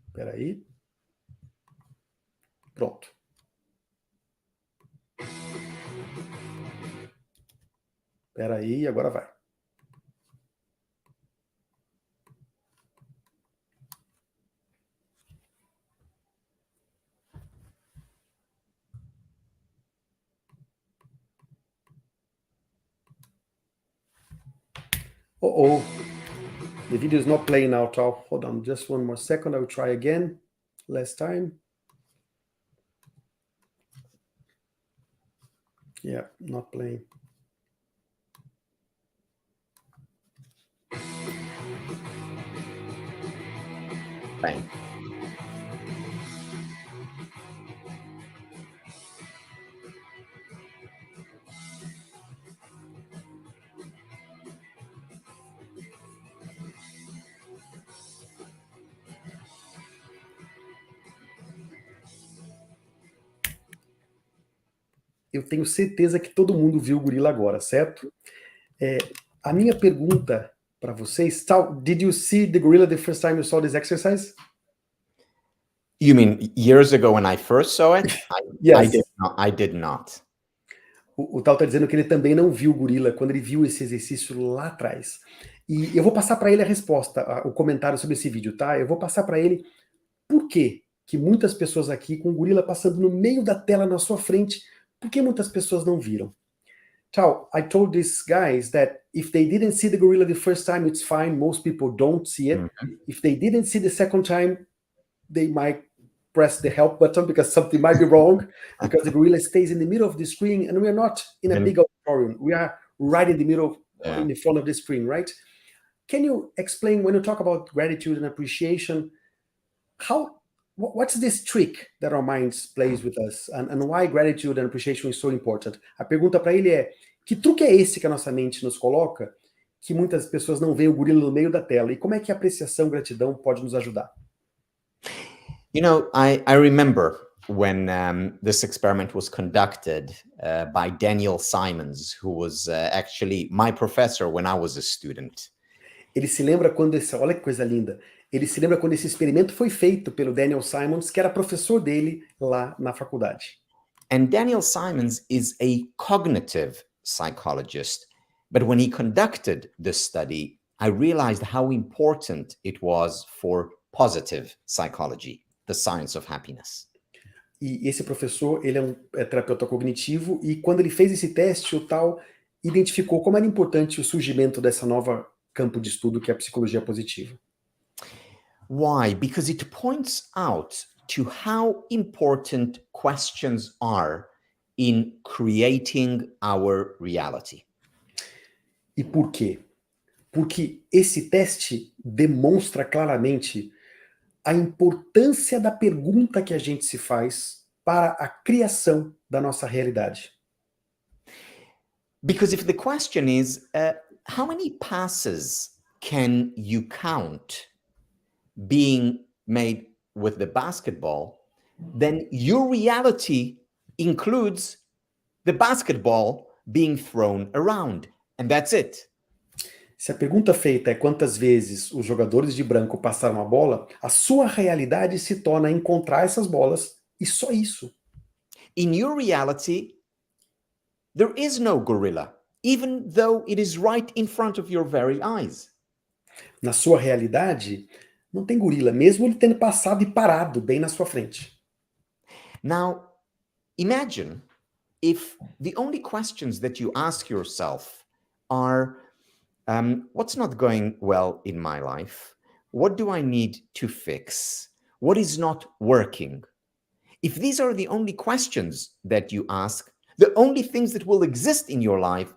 Speaker 1: Espera aí. Pronto. Espera aí, agora vai. Oh, the video is not playing now, Tal. Hold on, just one more second. I will try again. Last time. Yeah, not playing.
Speaker 2: Bem.
Speaker 1: Eu tenho certeza que todo mundo viu o gorila agora, certo? A minha pergunta para vocês, Tal, did you see the gorilla the first time you saw this exercise?
Speaker 2: You mean years ago when I first saw it?
Speaker 1: Yes.
Speaker 2: I did not.
Speaker 1: O Tal está dizendo que ele também não viu o gorila quando ele viu esse exercício lá atrás. E eu vou passar para ele a resposta, o comentário sobre esse vídeo, tá? Eu vou passar para ele por que muitas pessoas aqui, com o gorila passando no meio da tela na sua frente, por que muitas pessoas não viram? Tal, I told these guys that if they didn't see the gorilla the first time, it's fine. Most people don't see it. If they didn't see the second time, they might press the help button because something might be wrong, because the gorilla stays in the middle of the screen and we are not in a big auditorium. We are right in the middle, in the front of the screen, right? Can you explain, when you talk about gratitude and appreciation, what's this trick that our minds plays with us, and why gratitude and appreciation is so important? A pergunta para ele é, que truque é esse que a nossa mente nos coloca, que muitas pessoas não veem o gorila no meio da tela, e como é que a apreciação, gratidão pode nos ajudar?
Speaker 2: You know, I remember when this experiment was conducted by Daniel Simons, who was actually my professor when I was a student.
Speaker 1: Ele se lembra quando olha que coisa linda, ele se lembra quando esse experimento foi feito pelo Daniel Simons, que era professor dele lá na faculdade.
Speaker 2: And Daniel Simons is a cognitive psychologist, but when he conducted this study, I realized how important it was for positive psychology, the science of happiness.
Speaker 1: E esse professor, ele é terapeuta cognitivo, e quando ele fez esse teste, o Tal identificou como era importante o surgimento dessa nova campo de estudo que é a psicologia positiva.
Speaker 2: Why? Because it points out to how important questions are in creating our reality.
Speaker 1: E por quê? Porque esse teste demonstra claramente a importância da pergunta que a gente se faz para a criação da nossa realidade.
Speaker 2: Because if the question is, how many passes can you count being made with the basketball, then your reality includes the basketball being thrown around, and that's it.
Speaker 1: Se a pergunta feita é quantas vezes os jogadores de branco passaram a bola, a sua realidade se torna encontrar essas bolas, e só isso.
Speaker 2: In your reality, there is no gorilla, even though it is right in front of your very eyes.
Speaker 1: Na sua realidade, não tem gorila, mesmo ele tendo passado e parado bem na sua frente.
Speaker 2: Now, imagine if the only questions that you ask yourself are, what's not going well in my life? What do I need to fix? What is not working? If these are the only questions that you ask, the only things that will exist in your life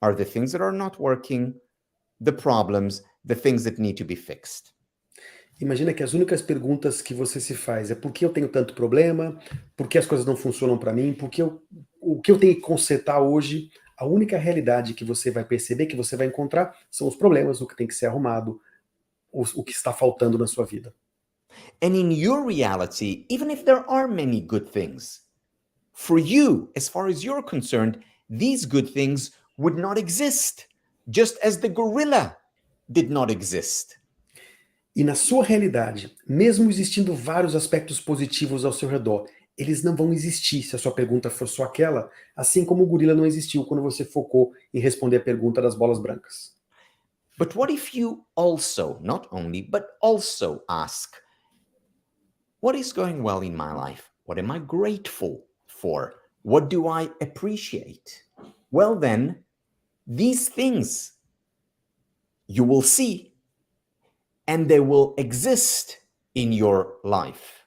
Speaker 2: are the things that are not working, the problems, the things that need to be fixed.
Speaker 1: Imagina que as únicas perguntas que você se faz é por que eu tenho tanto problema, por que as coisas não funcionam para mim, o que eu tenho que consertar hoje, A única realidade que você vai perceber, que você vai encontrar, são os problemas, o que tem que ser arrumado, o que está faltando na sua vida.
Speaker 2: And in your reality, even if there are many good things, for you, as far as you're concerned, these good things would not exist, just as the gorilla did not exist.
Speaker 1: E na sua realidade, mesmo existindo vários aspectos positivos ao seu redor, eles não vão existir se a sua pergunta for só aquela, assim como o gorila não existiu quando você focou em responder a pergunta das bolas brancas.
Speaker 2: But what if you also, not only, but also ask, what is going well in my life? What am I grateful for? What do I appreciate? Well, then, these things you will see and they will exist in your life.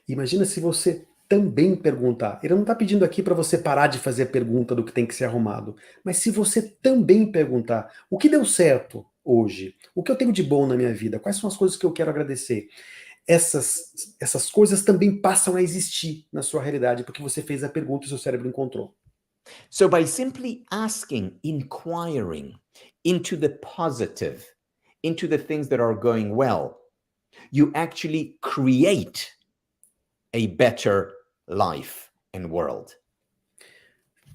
Speaker 1: Imagina se você também perguntar. Ele não está pedindo aqui para você parar de fazer a pergunta do que tem que ser arrumado, mas se você também perguntar, o que deu certo hoje? O que eu tenho de bom na minha vida? Quais são as coisas que eu quero agradecer? Essas coisas também passam a existir na sua realidade, porque você fez a pergunta e o seu cérebro encontrou.
Speaker 2: So by simply asking, inquiring into the positive, into the things that are going well, you actually create a better life and world.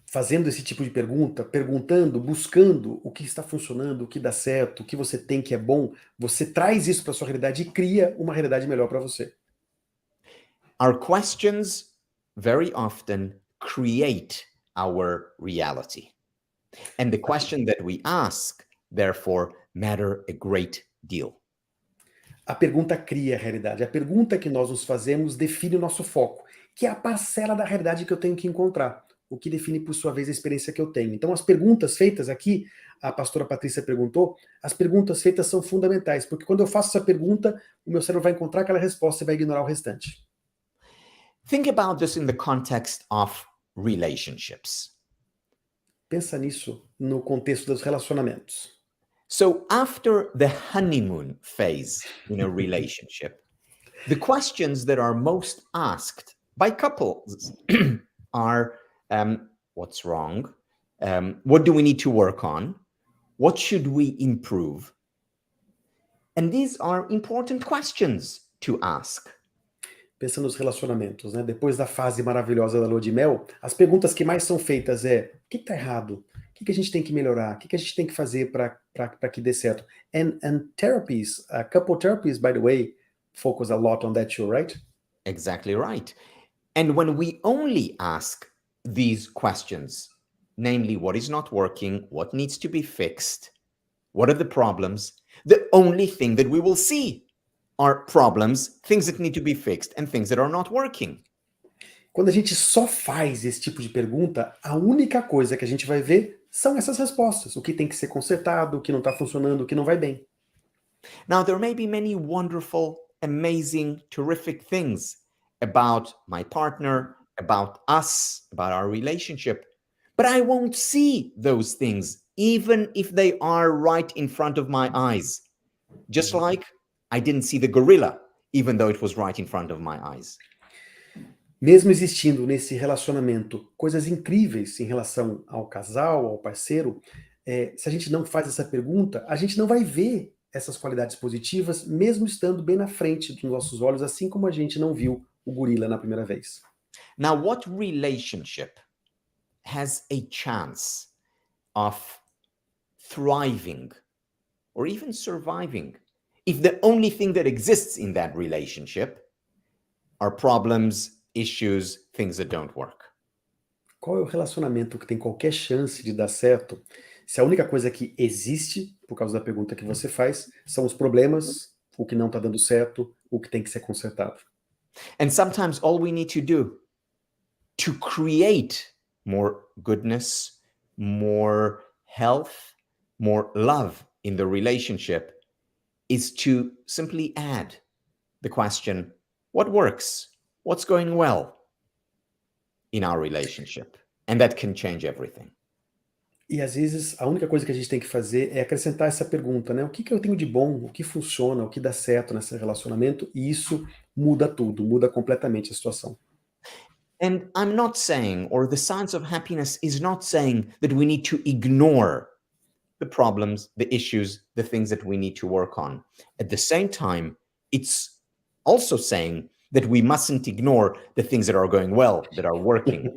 Speaker 1: Fazendo esse tipo de pergunta, perguntando, buscando o que está funcionando, o que dá certo, o que você tem que é bom, você traz isso para sua realidade e cria uma realidade melhor para você.
Speaker 2: Our questions very often create our reality. And the question that we ask, therefore, matter a great deal.
Speaker 1: A pergunta cria a realidade. A pergunta que nós nos fazemos define o nosso foco, que é a parcela da realidade que eu tenho que encontrar, o que define, por sua vez, a experiência que eu tenho. Então, as perguntas feitas aqui, a pastora Patrícia perguntou, as perguntas feitas são fundamentais, porque quando eu faço essa pergunta, o meu cérebro vai encontrar aquela resposta e vai ignorar o restante.
Speaker 2: Think about this in the context of relationships.
Speaker 1: Pensa nisso no contexto dos relacionamentos.
Speaker 2: So after the honeymoon phase in a relationship, the questions that are most asked by couples are, what's wrong? What do we need to work on? What should we improve? And these are important questions to ask.
Speaker 1: Pensa nos relacionamentos, né? Depois da fase maravilhosa da lua de mel, as perguntas que mais são feitas é: o que está errado? O que a gente tem que melhorar? O que a gente tem que fazer para que dê certo? And therapies, couple therapies, by the way, focus a lot on that too, right?
Speaker 2: Exactly right. And when we only ask these questions, namely what is not working, what needs to be fixed, what are the problems, the only thing that we will see are problems, things that need to be fixed, and things that are not working.
Speaker 1: Quando a gente só faz esse tipo de pergunta, a única coisa que a gente vai ver são essas respostas. O que tem que ser consertado, o que não está funcionando, o que não vai bem.
Speaker 2: Now, there may be many wonderful, amazing, terrific things about my partner, about us, about our relationship, but I won't see those things, even if they are right in front of my eyes. Just like I didn't see the gorilla, even though it was right in front of my eyes.
Speaker 1: Mesmo existindo nesse relacionamento coisas incríveis em relação ao casal, ao parceiro, se a gente não faz essa pergunta, a gente não vai ver essas qualidades positivas, mesmo estando bem na frente dos nossos olhos, assim como a gente não viu o gorila na primeira vez.
Speaker 2: Now, what relationship has a chance of thriving or even surviving if the only thing that exists in that relationship are problems, issues, things that don't work?
Speaker 1: Qual é o relacionamento que tem qualquer chance de dar certo se a única coisa que existe, por causa da pergunta que você faz, são os problemas, o que não está dando certo, o que tem que ser consertado?
Speaker 2: And sometimes all we need to do to create more goodness, more health, more love in the relationship is to simply add the question, what works? What's going well in our relationship? And that can change everything.
Speaker 1: E às vezes a única coisa que a gente tem que fazer é acrescentar essa pergunta, né? O que eu tenho de bom, o que funciona, o que dá certo nesse relacionamento, e isso muda tudo, muda completamente a situação.
Speaker 2: And I'm not saying, or the science of happiness is not saying that we need to ignore the problems, the issues, the things that we need to work on. At the same time, it's also saying that we mustn't ignore the things that are going well, that are working.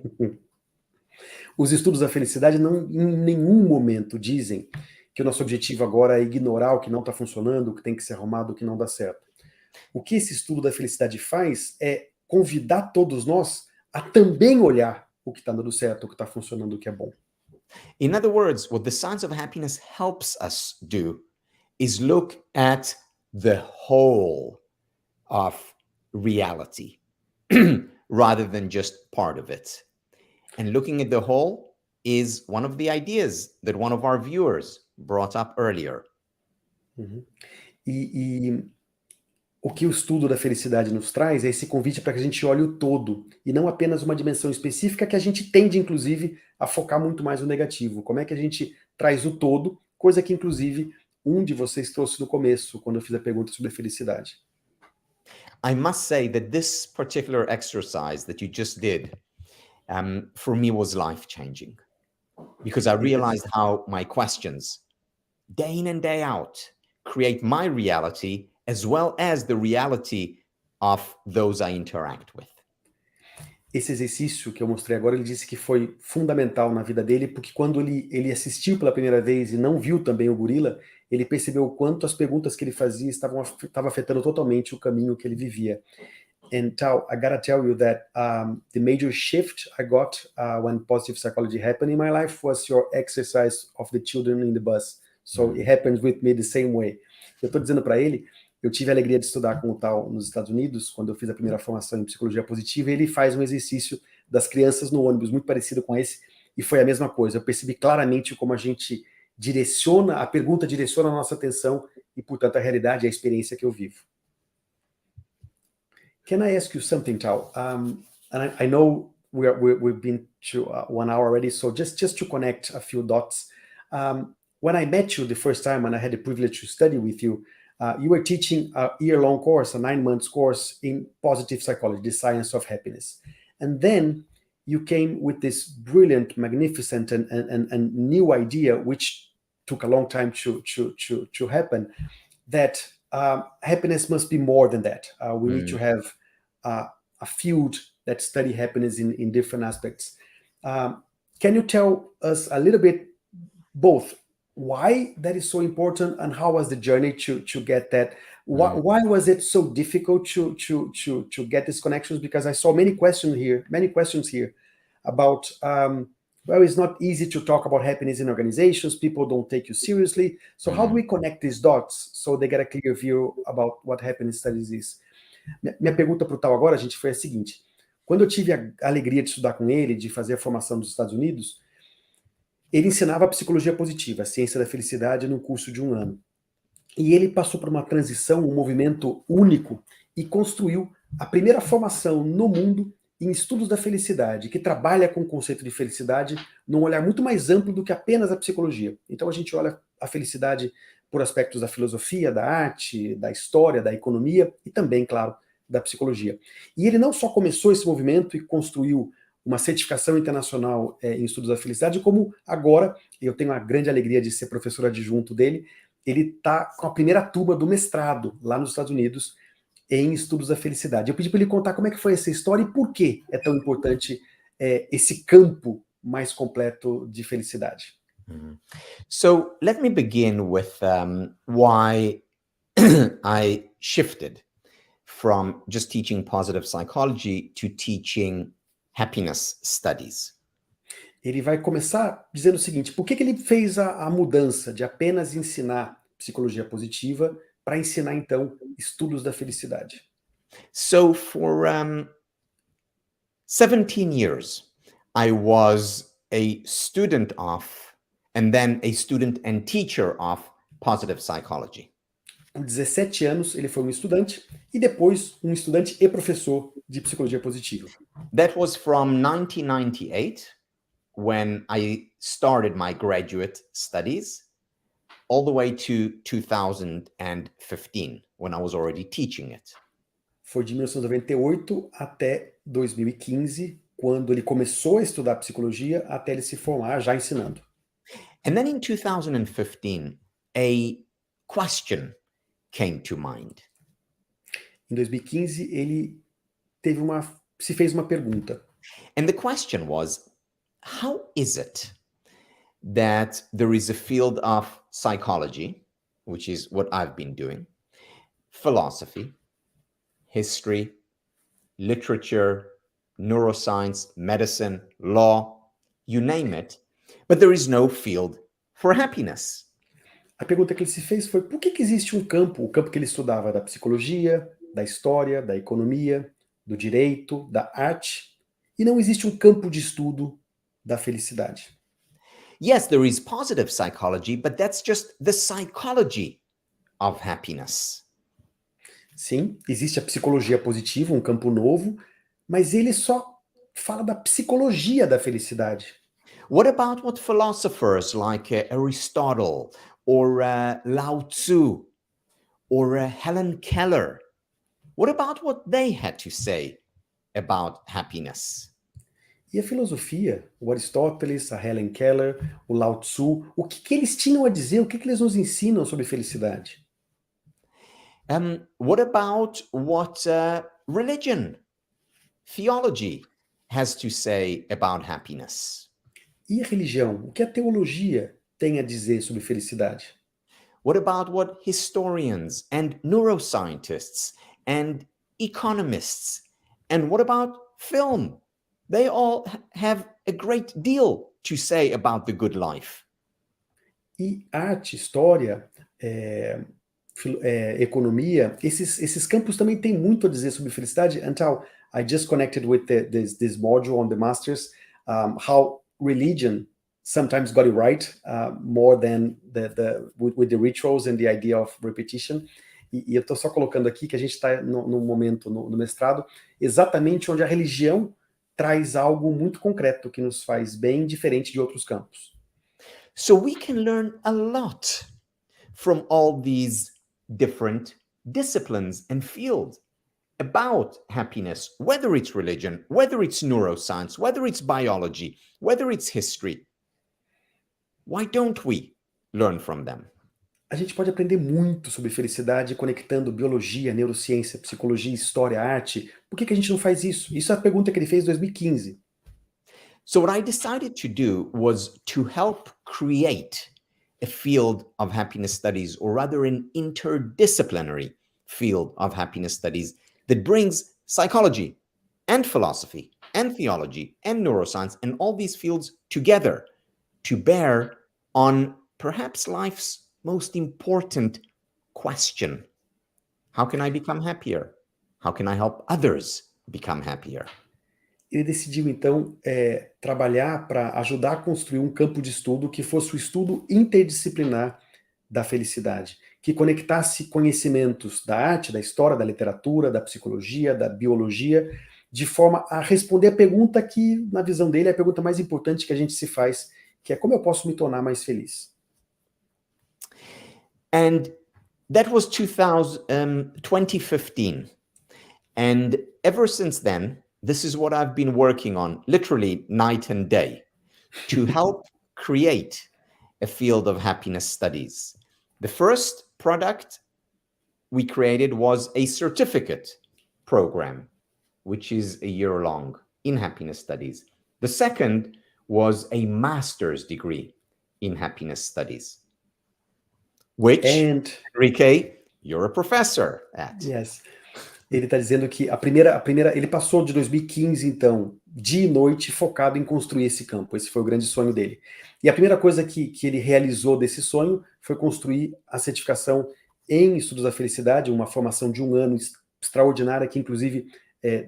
Speaker 1: Os estudos da felicidade não, em nenhum momento, dizem que o nosso objetivo agora é ignorar o que não está funcionando, o que tem que ser arrumado, o que não dá certo. O que esse estudo da felicidade faz é convidar todos nós a também olhar o que está dando certo, o que está funcionando, o que é bom.
Speaker 2: In other words, what the science of happiness helps us do is look at the whole of reality rather than just part of it. And looking at the whole is one of the ideas that one of our viewers brought up earlier.
Speaker 1: Uhum. E o que o estudo da felicidade nos traz é esse convite para que a gente olhe o todo, e não apenas uma dimensão específica que a gente tende, inclusive, a focar muito mais no negativo. Como é que a gente traz o todo, coisa que, inclusive, um de vocês trouxe no começo, quando eu fiz a pergunta sobre a felicidade.
Speaker 2: I must say that this particular exercise that you just did, for me was life-changing, because I realized how my questions, day in and day out, create my reality as well as the reality of those I interact with.
Speaker 1: Esse exercício que eu mostrei agora, ele disse que foi fundamental na vida dele, porque quando ele assistiu pela primeira vez e não viu também o gorila, ele percebeu o quanto as perguntas que ele fazia estavam afetando totalmente o caminho que ele vivia. And Tal, I gotta tell you that the major shift I got when positive psychology happened in my life was your exercise of the children in the bus. So it happens with me the same way. Eu tô dizendo para ele, eu tive a alegria de estudar com o Tal nos Estados Unidos, quando eu fiz a primeira formação em psicologia positiva, e ele faz um exercício das crianças no ônibus, muito parecido com esse, e foi a mesma coisa. Eu percebi claramente como a gente direciona, a pergunta direciona a nossa atenção, e, portanto, a realidade é a experiência que eu vivo. Can I ask you something, Tal? And I know we've been to 1 hour already, so just to connect a few dots. When I met you the first time, and I had the privilege to study with you, you were teaching a year-long course, a 9-month course in positive psychology, the science of happiness. And then you came with this brilliant, magnificent, and new idea, which took a long time to happen, that happiness must be more than that. We need to have a field that study happiness in different aspects. Can you tell us a little bit both why that is so important and how was the journey to get that? Why was it so difficult to get these connections? Because I saw many questions here about well, it's not easy to talk about happiness in organizations. People don't take you seriously. So how do we connect these dots so they get a clear view about what happiness studies is? Minha pergunta para o Tal agora, gente, foi a seguinte. Quando eu tive a alegria de estudar com ele, de fazer a formação nos Estados Unidos, ele ensinava a psicologia positiva, a ciência da felicidade, num curso de 1 ano. E ele passou por uma transição, um movimento único, e construiu a primeira formação no mundo em estudos da felicidade, que trabalha com o conceito de felicidade num olhar muito mais amplo do que apenas a psicologia. Então a gente olha a felicidade por aspectos da filosofia, da arte, da história, da economia e também, claro, da psicologia. E ele não só começou esse movimento e construiu uma certificação internacional em estudos da felicidade, como agora, eu tenho a grande alegria de ser professor adjunto dele, ele está com a primeira turma do mestrado lá nos Estados Unidos em estudos da felicidade. Eu pedi para ele contar como é que foi essa história e por que é tão importante esse campo mais completo de felicidade.
Speaker 2: So let me begin with why I shifted from just teaching positive psychology to teaching happiness studies.
Speaker 1: Ele vai começar dizendo o seguinte, por que ele fez a mudança de apenas ensinar psicologia positiva para ensinar, então, estudos da felicidade?
Speaker 2: So for 17 years, I was a student of, and then a student and teacher of positive psychology.
Speaker 1: Por 17 anos, ele foi um estudante, e depois um estudante e professor de psicologia positiva.
Speaker 2: That was from 1998, when I started my graduate studies, all the way to 2015, when I was already teaching it.
Speaker 1: Foi de 1998 até 2015, quando ele começou a estudar psicologia até ele se formar já ensinando.
Speaker 2: And then in 2015, a question came to mind.
Speaker 1: Em 2015, ele se fez uma pergunta.
Speaker 2: And the question was, how is it that there is a field of psychology, which is what I've been doing, philosophy, history, literature, neuroscience, medicine, law, you name it, but there is no field for happiness?
Speaker 1: A pergunta que ele se fez foi por que existe um campo, o campo que ele estudava da psicologia, da história, da economia, do direito, da arte, e não existe um campo de estudo da felicidade.
Speaker 2: Yes, there is positive psychology, but that's just the psychology of happiness.
Speaker 1: Sim, existe a psicologia positiva, um campo novo, mas ele só fala da psicologia da felicidade.
Speaker 2: What about what philosophers like Aristotle or Lao Tzu or Helen Keller, what about what they had to say about happiness?
Speaker 1: E a filosofia, o Aristóteles, a Helen Keller, o Lao Tzu, o que eles tinham a dizer, o que eles nos ensinam sobre felicidade?
Speaker 2: What about what religion, theology has to say about happiness?
Speaker 1: E a religião, o que a teologia tem a dizer sobre felicidade?
Speaker 2: What about what historians and neuroscientists and economists, and what about film? They all have a great deal to say about the good life.
Speaker 1: E arte, história, economia, esses campos também têm muito a dizer sobre felicidade. Until I just connected with this module on the masters, how religion sometimes got it right, more than with the rituals and the idea of repetition. E eu estou só colocando aqui que a gente está no momento, no mestrado, exatamente onde a religião traz algo muito concreto que nos faz bem diferente de outros campos.
Speaker 2: So we can learn a lot from all these different disciplines and fields about happiness, whether it's religion, whether it's neuroscience, whether it's biology, whether it's history. Why don't we learn from them?
Speaker 1: A gente pode aprender muito sobre felicidade conectando biologia, neurociência, psicologia, história, arte. Por que a gente não faz isso? Isso é a pergunta que ele fez em 2015.
Speaker 2: So what I decided to do was to help create a field of happiness studies, or rather an interdisciplinary field of happiness studies that brings psychology and philosophy and theology and neuroscience and all these fields together to bear on perhaps life's most important question. How can I become happier? How can I help others become happier?
Speaker 1: Ele decidiu, então, trabalhar para ajudar a construir um campo de estudo que fosse o estudo interdisciplinar da felicidade, que conectasse conhecimentos da arte, da história, da literatura, da psicologia, da biologia, de forma a responder a pergunta que, na visão dele, é a pergunta mais importante que a gente se faz, que é como eu posso me tornar mais feliz?
Speaker 2: And that was 2015. And ever since then, this is what I've been working on, literally night and day, to help create a field of happiness studies. The first product we created was a certificate program, which is a year long in happiness studies. The second was a master's degree in happiness studies, which, Henrique, you're a professor at.
Speaker 1: Yes. Ele está dizendo que a primeira, ele passou de 2015, então, dia e noite, focado em construir esse campo. Esse foi o grande sonho dele. E a primeira coisa que ele realizou desse sonho foi construir a certificação em Estudos da Felicidade, uma formação de 1 ano extraordinária, que inclusive,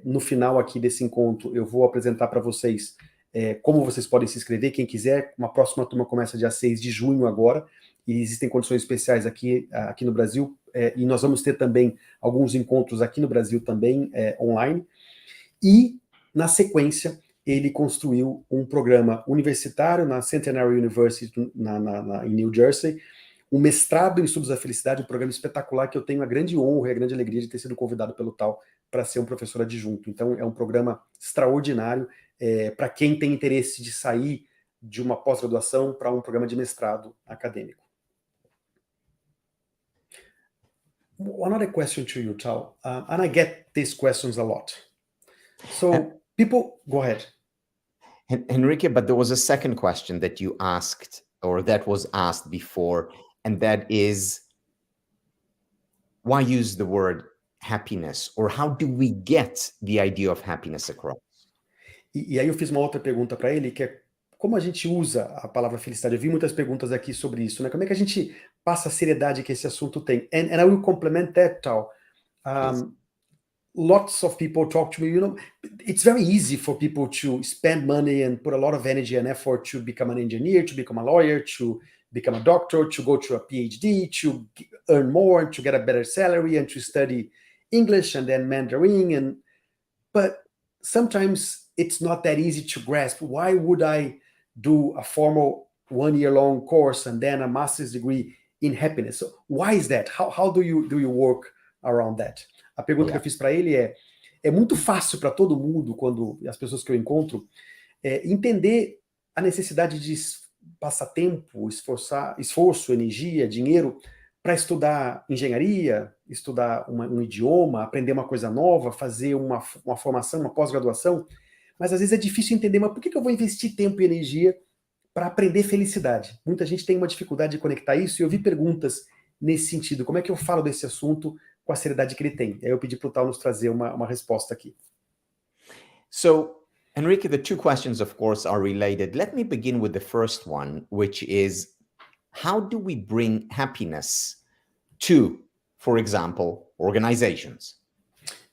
Speaker 1: no final aqui desse encontro, eu vou apresentar para vocês como vocês podem se inscrever, quem quiser. Uma próxima turma começa dia 6 de junho agora, e existem condições especiais aqui no Brasil, e nós vamos ter também alguns encontros aqui no Brasil também, online. E, na sequência, ele construiu um programa universitário na Centenary University, em New Jersey, um mestrado em Estudos da Felicidade, um programa espetacular que eu tenho a grande honra e a grande alegria de ter sido convidado pelo Tal para ser um professor adjunto. Então, é um programa extraordinário, para quem tem interesse de sair de uma pós-graduação para um programa de mestrado acadêmico. Another question to you, Tal, and I get these questions a lot. So people, go ahead.
Speaker 2: Henrique, but there was a second question that you asked, or that was asked before, and that is, why use the word happiness, or how do we get the idea of happiness across?
Speaker 1: E aí eu fiz uma outra pergunta para ele, que é como a gente usa a palavra felicidade. Eu vi muitas perguntas aqui sobre isso, né? Como é que a gente passa a seriedade que esse assunto tem? And I will complement that, Tal. Lots of people talk to me, it's very easy for people to spend money and put a lot of energy and effort to become an engineer, to become a lawyer, to become a doctor, to go to a PhD, to earn more, to get a better salary, and to study English and then Mandarin. But sometimes it's not that easy to grasp. Why would I do a formal one-year-long course and then a master's degree in happiness? So why is that? How do you work around that? A pergunta que eu fiz para ele é muito fácil para todo mundo, quando as pessoas que eu encontro, entender a necessidade de passar tempo, esforço, energia, dinheiro para estudar engenharia, estudar um idioma, aprender uma coisa nova, fazer uma formação, uma pós-graduação, mas às vezes é difícil entender, mas por que eu vou investir tempo e energia para aprender felicidade? Muita gente tem uma dificuldade de conectar isso, e eu vi perguntas nesse sentido. Como é que eu falo desse assunto com a seriedade que ele tem? Aí eu pedi para o Tal nos trazer uma resposta aqui.
Speaker 2: So, Henrique, the two questions, of course, are related. Let me begin with the first one, which is, how do we bring happiness to, for example, organizations?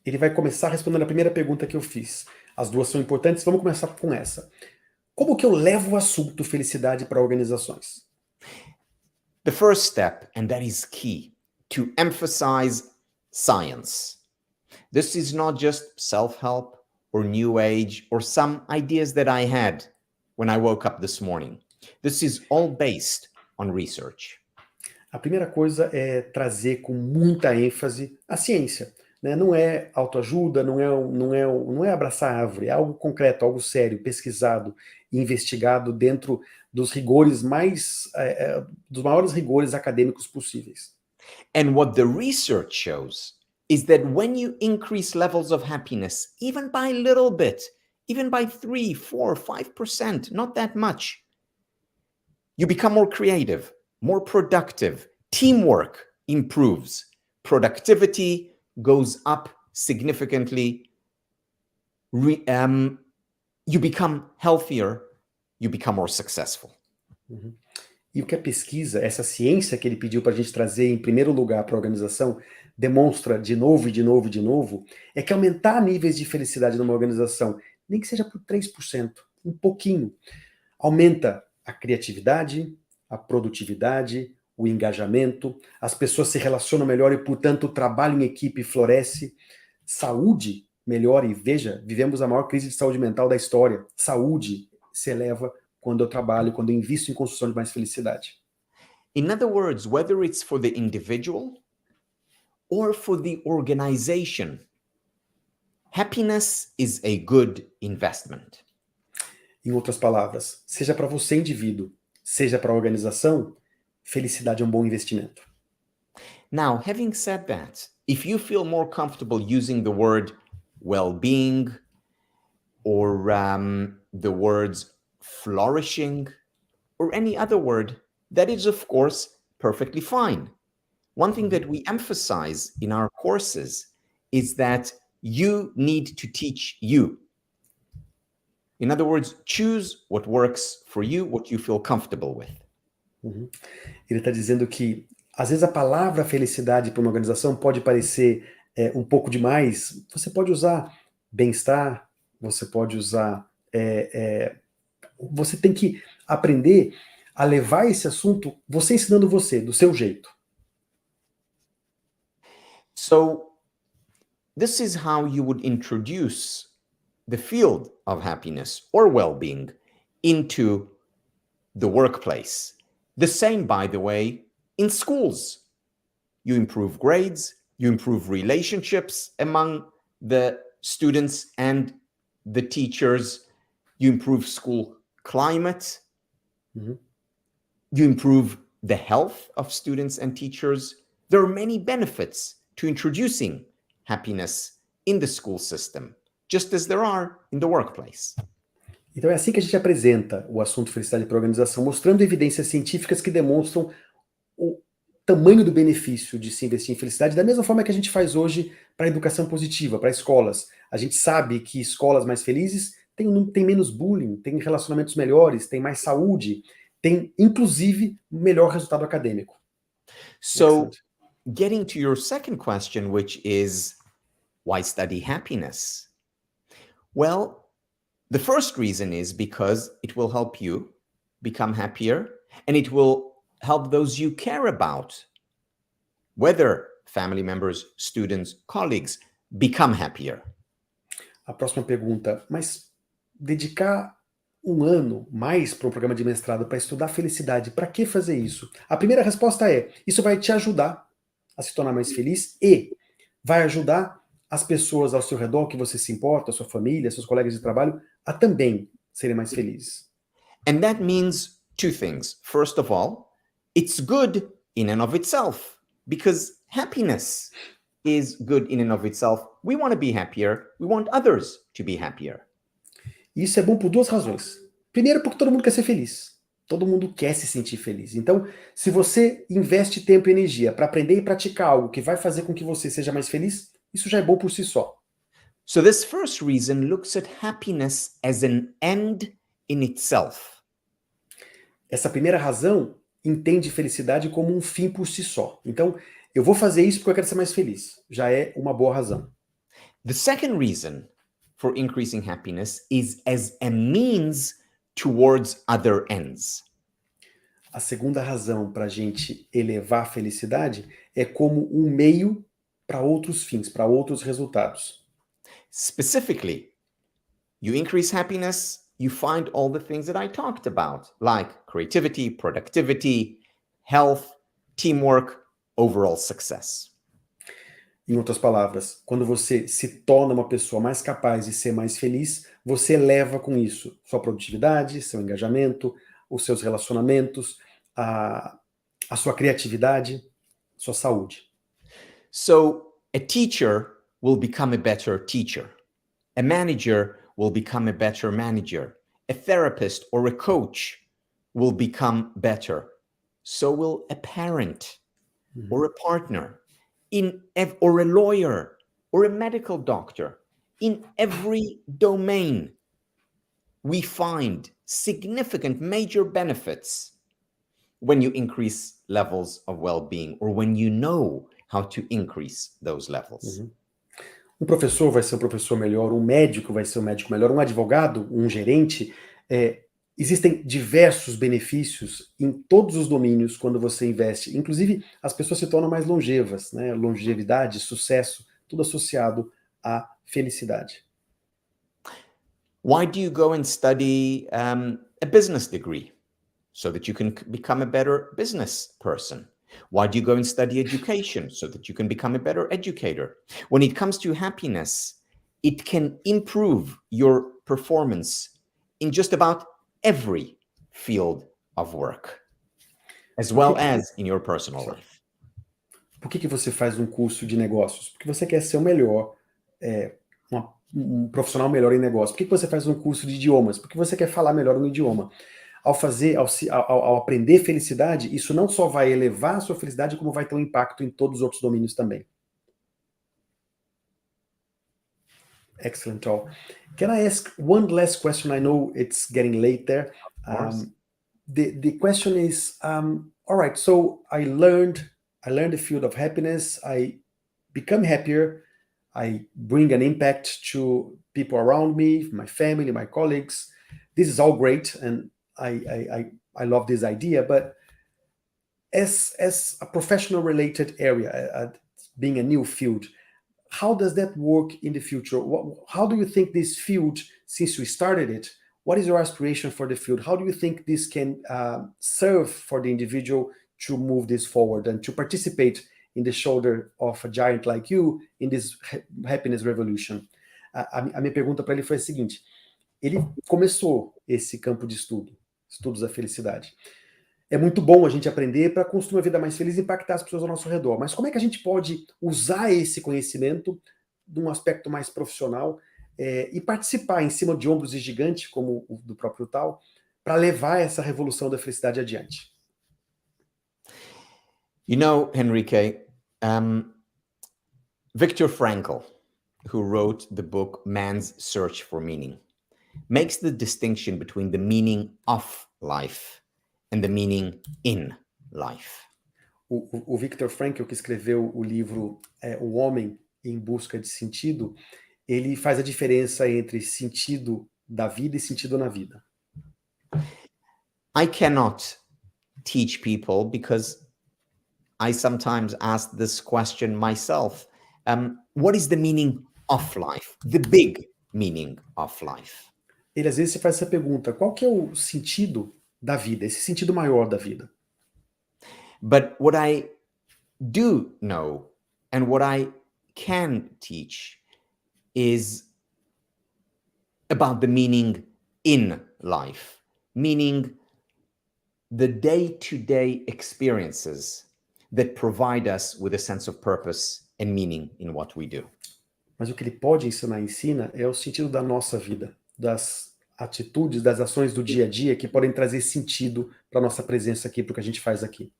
Speaker 1: Ele vai começar respondendo a primeira pergunta que eu fiz. As duas são importantes, vamos começar com essa. Como que eu levo o assunto felicidade para organizações?
Speaker 2: The first step, and that is key, to emphasize science. This is not just self-help or new age or some ideas that I had when I woke up this morning. This is all based on research.
Speaker 1: A primeira coisa é trazer com muita ênfase a ciência, né? Não é autoajuda, não é abraçar a árvore, é algo concreto, algo sério, pesquisado, investigado dentro dos rigores dos maiores rigores acadêmicos possíveis.
Speaker 2: And what the research shows is that when you increase levels of happiness, even by a little bit, even by 3, 4, 5%, not that much, you become more creative, more productive, teamwork improves, productivity goes up significantly, you become healthier, you become more successful.
Speaker 1: Uhum. E o que a pesquisa, essa ciência que ele pediu para a gente trazer em primeiro lugar para a organização, demonstra de novo, é que aumentar níveis de felicidade numa organização, nem que seja por 3%, um pouquinho, aumenta a criatividade, a produtividade, o engajamento, as pessoas se relacionam melhor e, portanto, o trabalho em equipe floresce, saúde melhora, e veja, vivemos a maior crise de saúde mental da história, saúde se eleva quando eu trabalho, quando eu invisto em construção de mais felicidade.
Speaker 2: In other words, whether it's for the individual or for the organization, happiness is a good investment.
Speaker 1: Em outras palavras, seja para você indivíduo, seja para a organização, felicidade é um bom investimento.
Speaker 2: Now, having said that, if you feel more comfortable using the word well-being or the words flourishing or any other word, that is, of course, perfectly fine. One thing that we emphasize in our courses is that you need to teach you. In other words, choose what works for you, what you feel comfortable with.
Speaker 1: Uhum. Ele está dizendo que, às vezes, a palavra felicidade para uma organização pode parecer um pouco demais. Você pode usar bem-estar, você pode usar... você tem que aprender a levar esse assunto, você ensinando você, do seu jeito.
Speaker 2: So, this is how you would introduce the field of happiness or well-being into the workplace. The same, by the way, in schools. You improve grades, you improve relationships among the students and the teachers, You improve school climate.
Speaker 1: Uhum.
Speaker 2: You improve the health of students and teachers. There are many benefits to introducing happiness in the school system, just as there are in the workplace.
Speaker 1: Então é assim que a gente apresenta o assunto felicidade para a organização, mostrando evidências científicas que demonstram o tamanho do benefício de se investir em felicidade, da mesma forma que a gente faz hoje para a educação positiva, para escolas. A gente sabe que escolas mais felizes têm menos bullying, têm relacionamentos melhores, têm mais saúde, têm, inclusive, melhor resultado acadêmico.
Speaker 2: So, getting to your second question, which is, why study happiness? Well, the first reason is because it will help you become happier, and it will help those you care about, whether family members, students, colleagues, become happier.
Speaker 1: A próxima pergunta, mas dedicar um ano mais para um programa de mestrado para estudar felicidade, para que fazer isso? A primeira resposta é, isso vai te ajudar a se tornar mais feliz e vai ajudar as pessoas ao seu redor que você se importa, a sua família, seus colegas de trabalho, a também serem mais felizes.
Speaker 2: And that means two things. First of all, it's good in and of itself, because happiness is good in and of itself. We want to be happier. We want others to be happier.
Speaker 1: Isso é bom por duas razões. Primeiro, porque todo mundo quer ser feliz. Todo mundo quer se sentir feliz. Então, se você investe tempo e energia para aprender e praticar algo que vai fazer com que você seja mais feliz, isso já é bom por si só.
Speaker 2: So this first reason looks at happiness as an end in itself.
Speaker 1: Essa primeira razão entende felicidade como um fim por si só. Então, eu vou fazer isso porque eu quero ser mais feliz. Já é uma boa razão.
Speaker 2: The second reason for increasing happiness is as a means towards other ends.
Speaker 1: A segunda razão para a gente elevar a felicidade é como um meio para outros fins, para outros resultados.
Speaker 2: Specifically, you increase happiness, you find all the things that I talked about, like creativity, productivity, health, teamwork, overall success.
Speaker 1: Em outras palavras, quando você se torna uma pessoa mais capaz de ser mais feliz, você eleva com isso sua produtividade, seu engajamento, os seus relacionamentos, a sua criatividade, sua saúde.
Speaker 2: So a teacher will become a better teacher. A manager will become a better manager. A therapist or a coach will become better. So will a parent or a partner, or a lawyer or a medical doctor. In every domain, we find significant major benefits when you increase levels of well-being or when you know how to increase those levels.
Speaker 1: Um professor vai ser um professor melhor, um médico vai ser um médico melhor, um advogado, um gerente. Existem diversos benefícios em todos os domínios quando você investe. Inclusive, as pessoas se tornam mais longevas, né? Longevidade, sucesso, tudo associado à felicidade.
Speaker 2: Why do you go and study a business degree? So that you can become a better business person. Why do you go and study education? So that you can become a better educator. When it comes to happiness, it can improve your performance in just about every field of work, as well as in your personal life.
Speaker 1: Por que você faz um curso de negócios? Porque você quer ser o melhor, um profissional melhor em negócio. Por que você faz um curso de idiomas? Porque você quer falar melhor um idioma. Ao aprender felicidade, isso não só vai elevar a sua felicidade, como vai ter um impacto em todos os outros domínios também. Excellent, Tal. Can I ask one last question? I know it's getting late there. The question is, all right, so I learned the field of happiness, I become happier, I bring an impact to people around me, my family, my colleagues. This is all great, and I love this idea, but as a professional related area, being a new field, how does that work in the future? How do you think this field, since you started it, what is your aspiration for the field? How do you think this can serve for the individual to move this forward and to participate in the shoulder of a giant like you in this happiness revolution? A minha pergunta para ele foi a seguinte: ele começou esse campo de estudo, Estudos da Felicidade. É muito bom a gente aprender para construir uma vida mais feliz e impactar as pessoas ao nosso redor. Mas como é que a gente pode usar esse conhecimento de um aspecto mais profissional e participar em cima de ombros de gigante, como o do próprio Tal, para levar essa revolução da felicidade adiante?
Speaker 2: You know, Henrique, Viktor Frankl, who wrote the book Man's Search for Meaning, makes the distinction between the meaning of life and the meaning in life.
Speaker 1: O Viktor Frankl, que escreveu o livro O Homem em Busca de Sentido, ele faz a diferença entre sentido da vida e sentido na vida.
Speaker 2: I cannot teach people because I sometimes ask this question myself. What is the meaning of life? The big meaning of life.
Speaker 1: Ele às vezes se faz essa pergunta: qual que é o sentido da vida, esse sentido maior da vida?
Speaker 2: But what I do know and what I can teach is about the meaning in life, meaning the day-to-day experiences that provide us with a sense of purpose and meaning in what we do.
Speaker 1: Mas o que ele pode ensinar e ensina é o sentido da nossa vida, das atitudes, das ações do dia a dia que podem trazer sentido para a nossa presença aqui, para o que a gente faz aqui.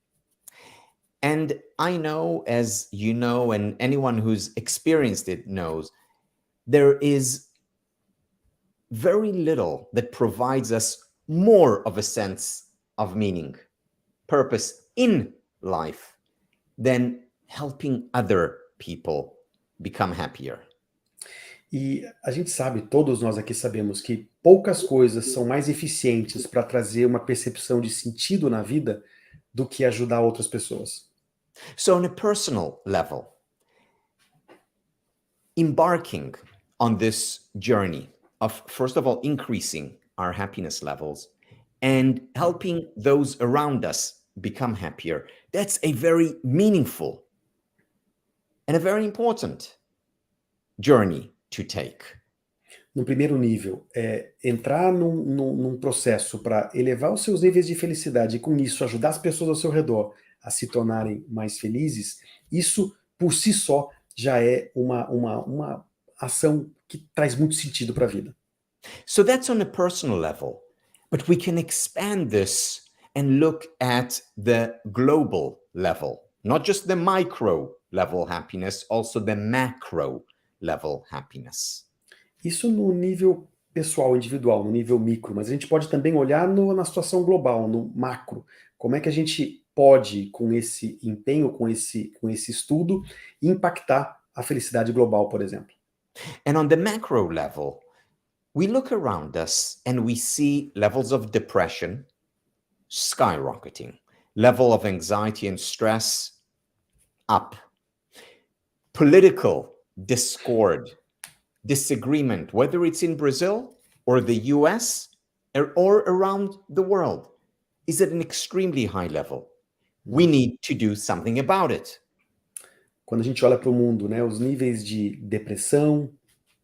Speaker 2: And I know, as you know, and anyone who's experienced it knows, there is very little that provides us more of a sense of meaning, purpose in life than helping other people become happier.
Speaker 1: E a gente sabe, todos nós aqui sabemos, que poucas coisas são mais eficientes para trazer uma percepção de sentido na vida do que ajudar outras pessoas.
Speaker 2: So on a personal level, embarking on this journey of, first of all, increasing our happiness levels and helping those around us become happier, that's a very meaningful and a very important journey to take.
Speaker 1: No primeiro nível, entrar num processo para elevar os seus níveis de felicidade e com isso ajudar as pessoas ao seu redor a se tornarem mais felizes, isso por si só já é uma ação que traz muito sentido para a vida.
Speaker 2: So that's on a personal level, but we can expand this and look at the global level, not just the micro level happiness, also the macro level happiness.
Speaker 1: Isso no nível pessoal, individual, no nível micro, mas a gente pode também olhar na situação global, no macro. Como é que a gente pode, com esse empenho, com esse estudo, impactar a felicidade global, por exemplo?
Speaker 2: And on the macro level, we look around us and we see levels of depression skyrocketing, level of anxiety and stress up, political discord, disagreement, whether it's in Brazil or the US or around the world, is at an extremely high level. We need to do something about it.
Speaker 1: Quando a gente olha para o mundo, né, os níveis de depressão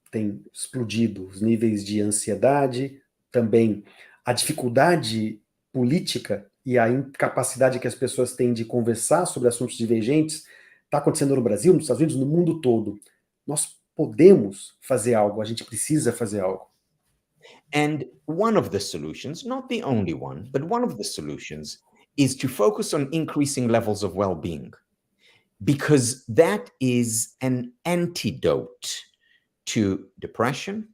Speaker 1: têm explodido, os níveis de ansiedade também, a dificuldade política e a incapacidade que as pessoas têm de conversar sobre assuntos divergentes está acontecendo no Brasil, nos Estados Unidos, no mundo todo. Nós podemos fazer algo, a gente precisa fazer algo.
Speaker 2: And one of the solutions, not the only one, but one of the solutions is to focus on increasing levels of well-being, because that is an antidote to depression,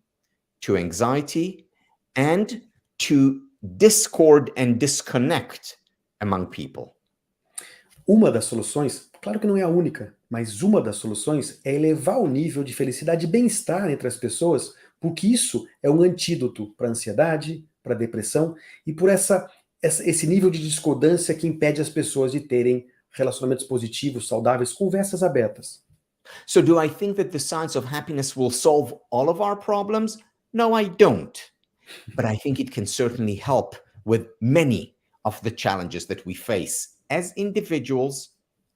Speaker 2: to anxiety, and to discord and disconnect among people.
Speaker 1: Uma das soluções, claro que não é a única, mas uma das soluções é elevar o nível de felicidade e bem-estar entre as pessoas, porque isso é um antídoto para a ansiedade, para a depressão e por esse nível de discordância que impede as pessoas de terem relacionamentos positivos, saudáveis, conversas abertas.
Speaker 2: So do I think that the science of happiness will solve all of our problems? No, I don't. But I think it can certainly help with many of the challenges that we face as individuals,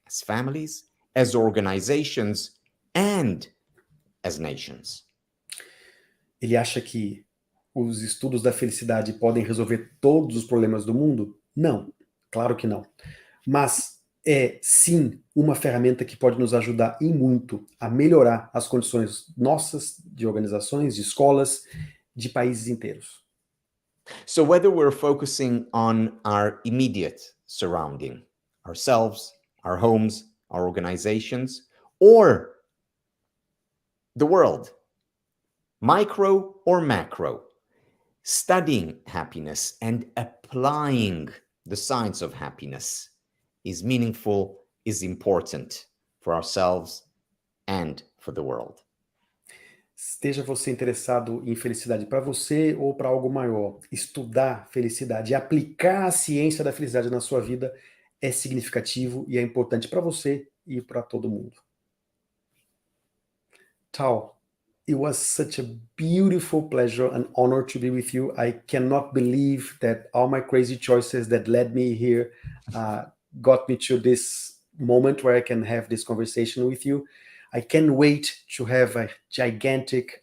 Speaker 2: as families, as organizations, and as nations.
Speaker 1: Ele acha que os estudos da felicidade podem resolver todos os problemas do mundo? Não, claro que não. Mas é, sim, uma ferramenta que pode nos ajudar e muito a melhorar as condições nossas, de organizações, de escolas, de países inteiros.
Speaker 2: So whether we're focusing on our immediate surrounding, ourselves, our homes, our organizations, or the world, micro or macro, studying happiness and applying the science of happiness is meaningful, is important for ourselves and for the world.
Speaker 1: Esteja você interessado em felicidade para você ou para algo maior, estudar felicidade e aplicar a ciência da felicidade na sua vida é significativo e é importante para você e para todo mundo. Tal, it was such a beautiful pleasure and honor to be with you. I cannot believe that all my crazy choices that led me here got me to this moment where I can have this conversation with you. I can't wait to have a gigantic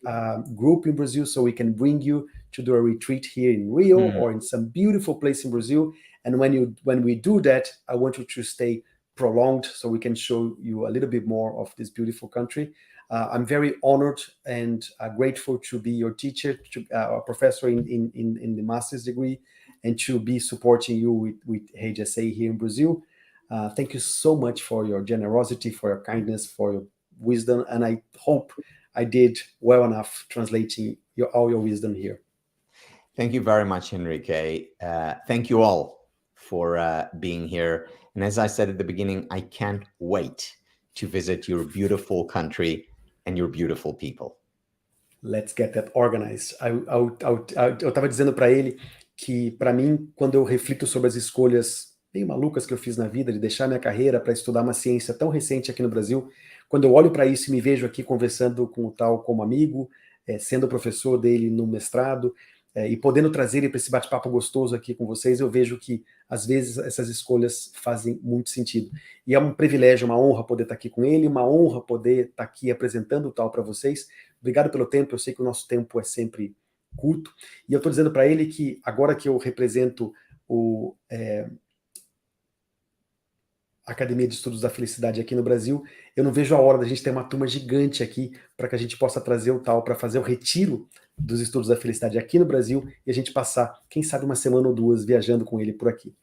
Speaker 1: group in Brazil so we can bring you to do a retreat here in Rio or in some beautiful place in Brazil. And when we do that, I want you to stay prolonged so we can show you a little bit more of this beautiful country. I'm very honored and grateful to be your teacher, a professor in the master's degree, and to be supporting you with HSA here in Brazil. Thank you so much for your generosity, for your kindness, for your wisdom, and I hope I did well enough translating all your wisdom here.
Speaker 2: Thank you very much, Henrique. Thank you all for being here. And as I said at the beginning, I can't wait to visit your beautiful country and your beautiful people.
Speaker 1: Let's get that organized. Eu estava dizendo para ele que, para mim, quando eu reflito sobre as escolhas bem malucas que eu fiz na vida, de deixar minha carreira para estudar uma ciência tão recente aqui no Brasil, quando eu olho para isso e me vejo aqui conversando com o Tal como amigo, sendo professor dele no mestrado, e podendo trazer ele para esse bate-papo gostoso aqui com vocês, eu vejo que, às vezes, essas escolhas fazem muito sentido. E é um privilégio, uma honra poder estar aqui com ele, uma honra poder estar aqui apresentando o Tal para vocês. Obrigado pelo tempo, eu sei que o nosso tempo é sempre curto, e eu estou dizendo para ele que, agora que eu represento a Academia de Estudos da Felicidade aqui no Brasil, eu não vejo a hora da gente ter uma turma gigante aqui para que a gente possa trazer o Tal para fazer o retiro dos Estudos da Felicidade aqui no Brasil e a gente passar, quem sabe, uma semana ou duas viajando com ele por aqui.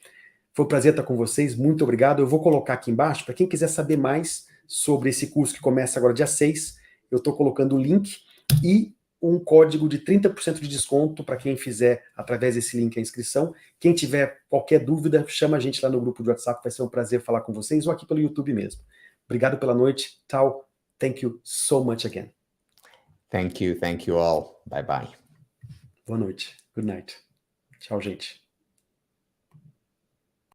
Speaker 1: Foi um prazer estar com vocês, muito obrigado. Eu vou colocar aqui embaixo, para quem quiser saber mais sobre esse curso que começa agora dia 6, eu estou colocando o link e um código de 30% de desconto para quem fizer através desse link a inscrição. Quem tiver qualquer dúvida, chama a gente lá no grupo de WhatsApp, vai ser um prazer falar com vocês, ou aqui pelo YouTube mesmo. Obrigado pela noite, Tal. Thank you so much again.
Speaker 2: Thank you all. Bye-bye.
Speaker 1: Boa noite. Good night. Tchau, gente.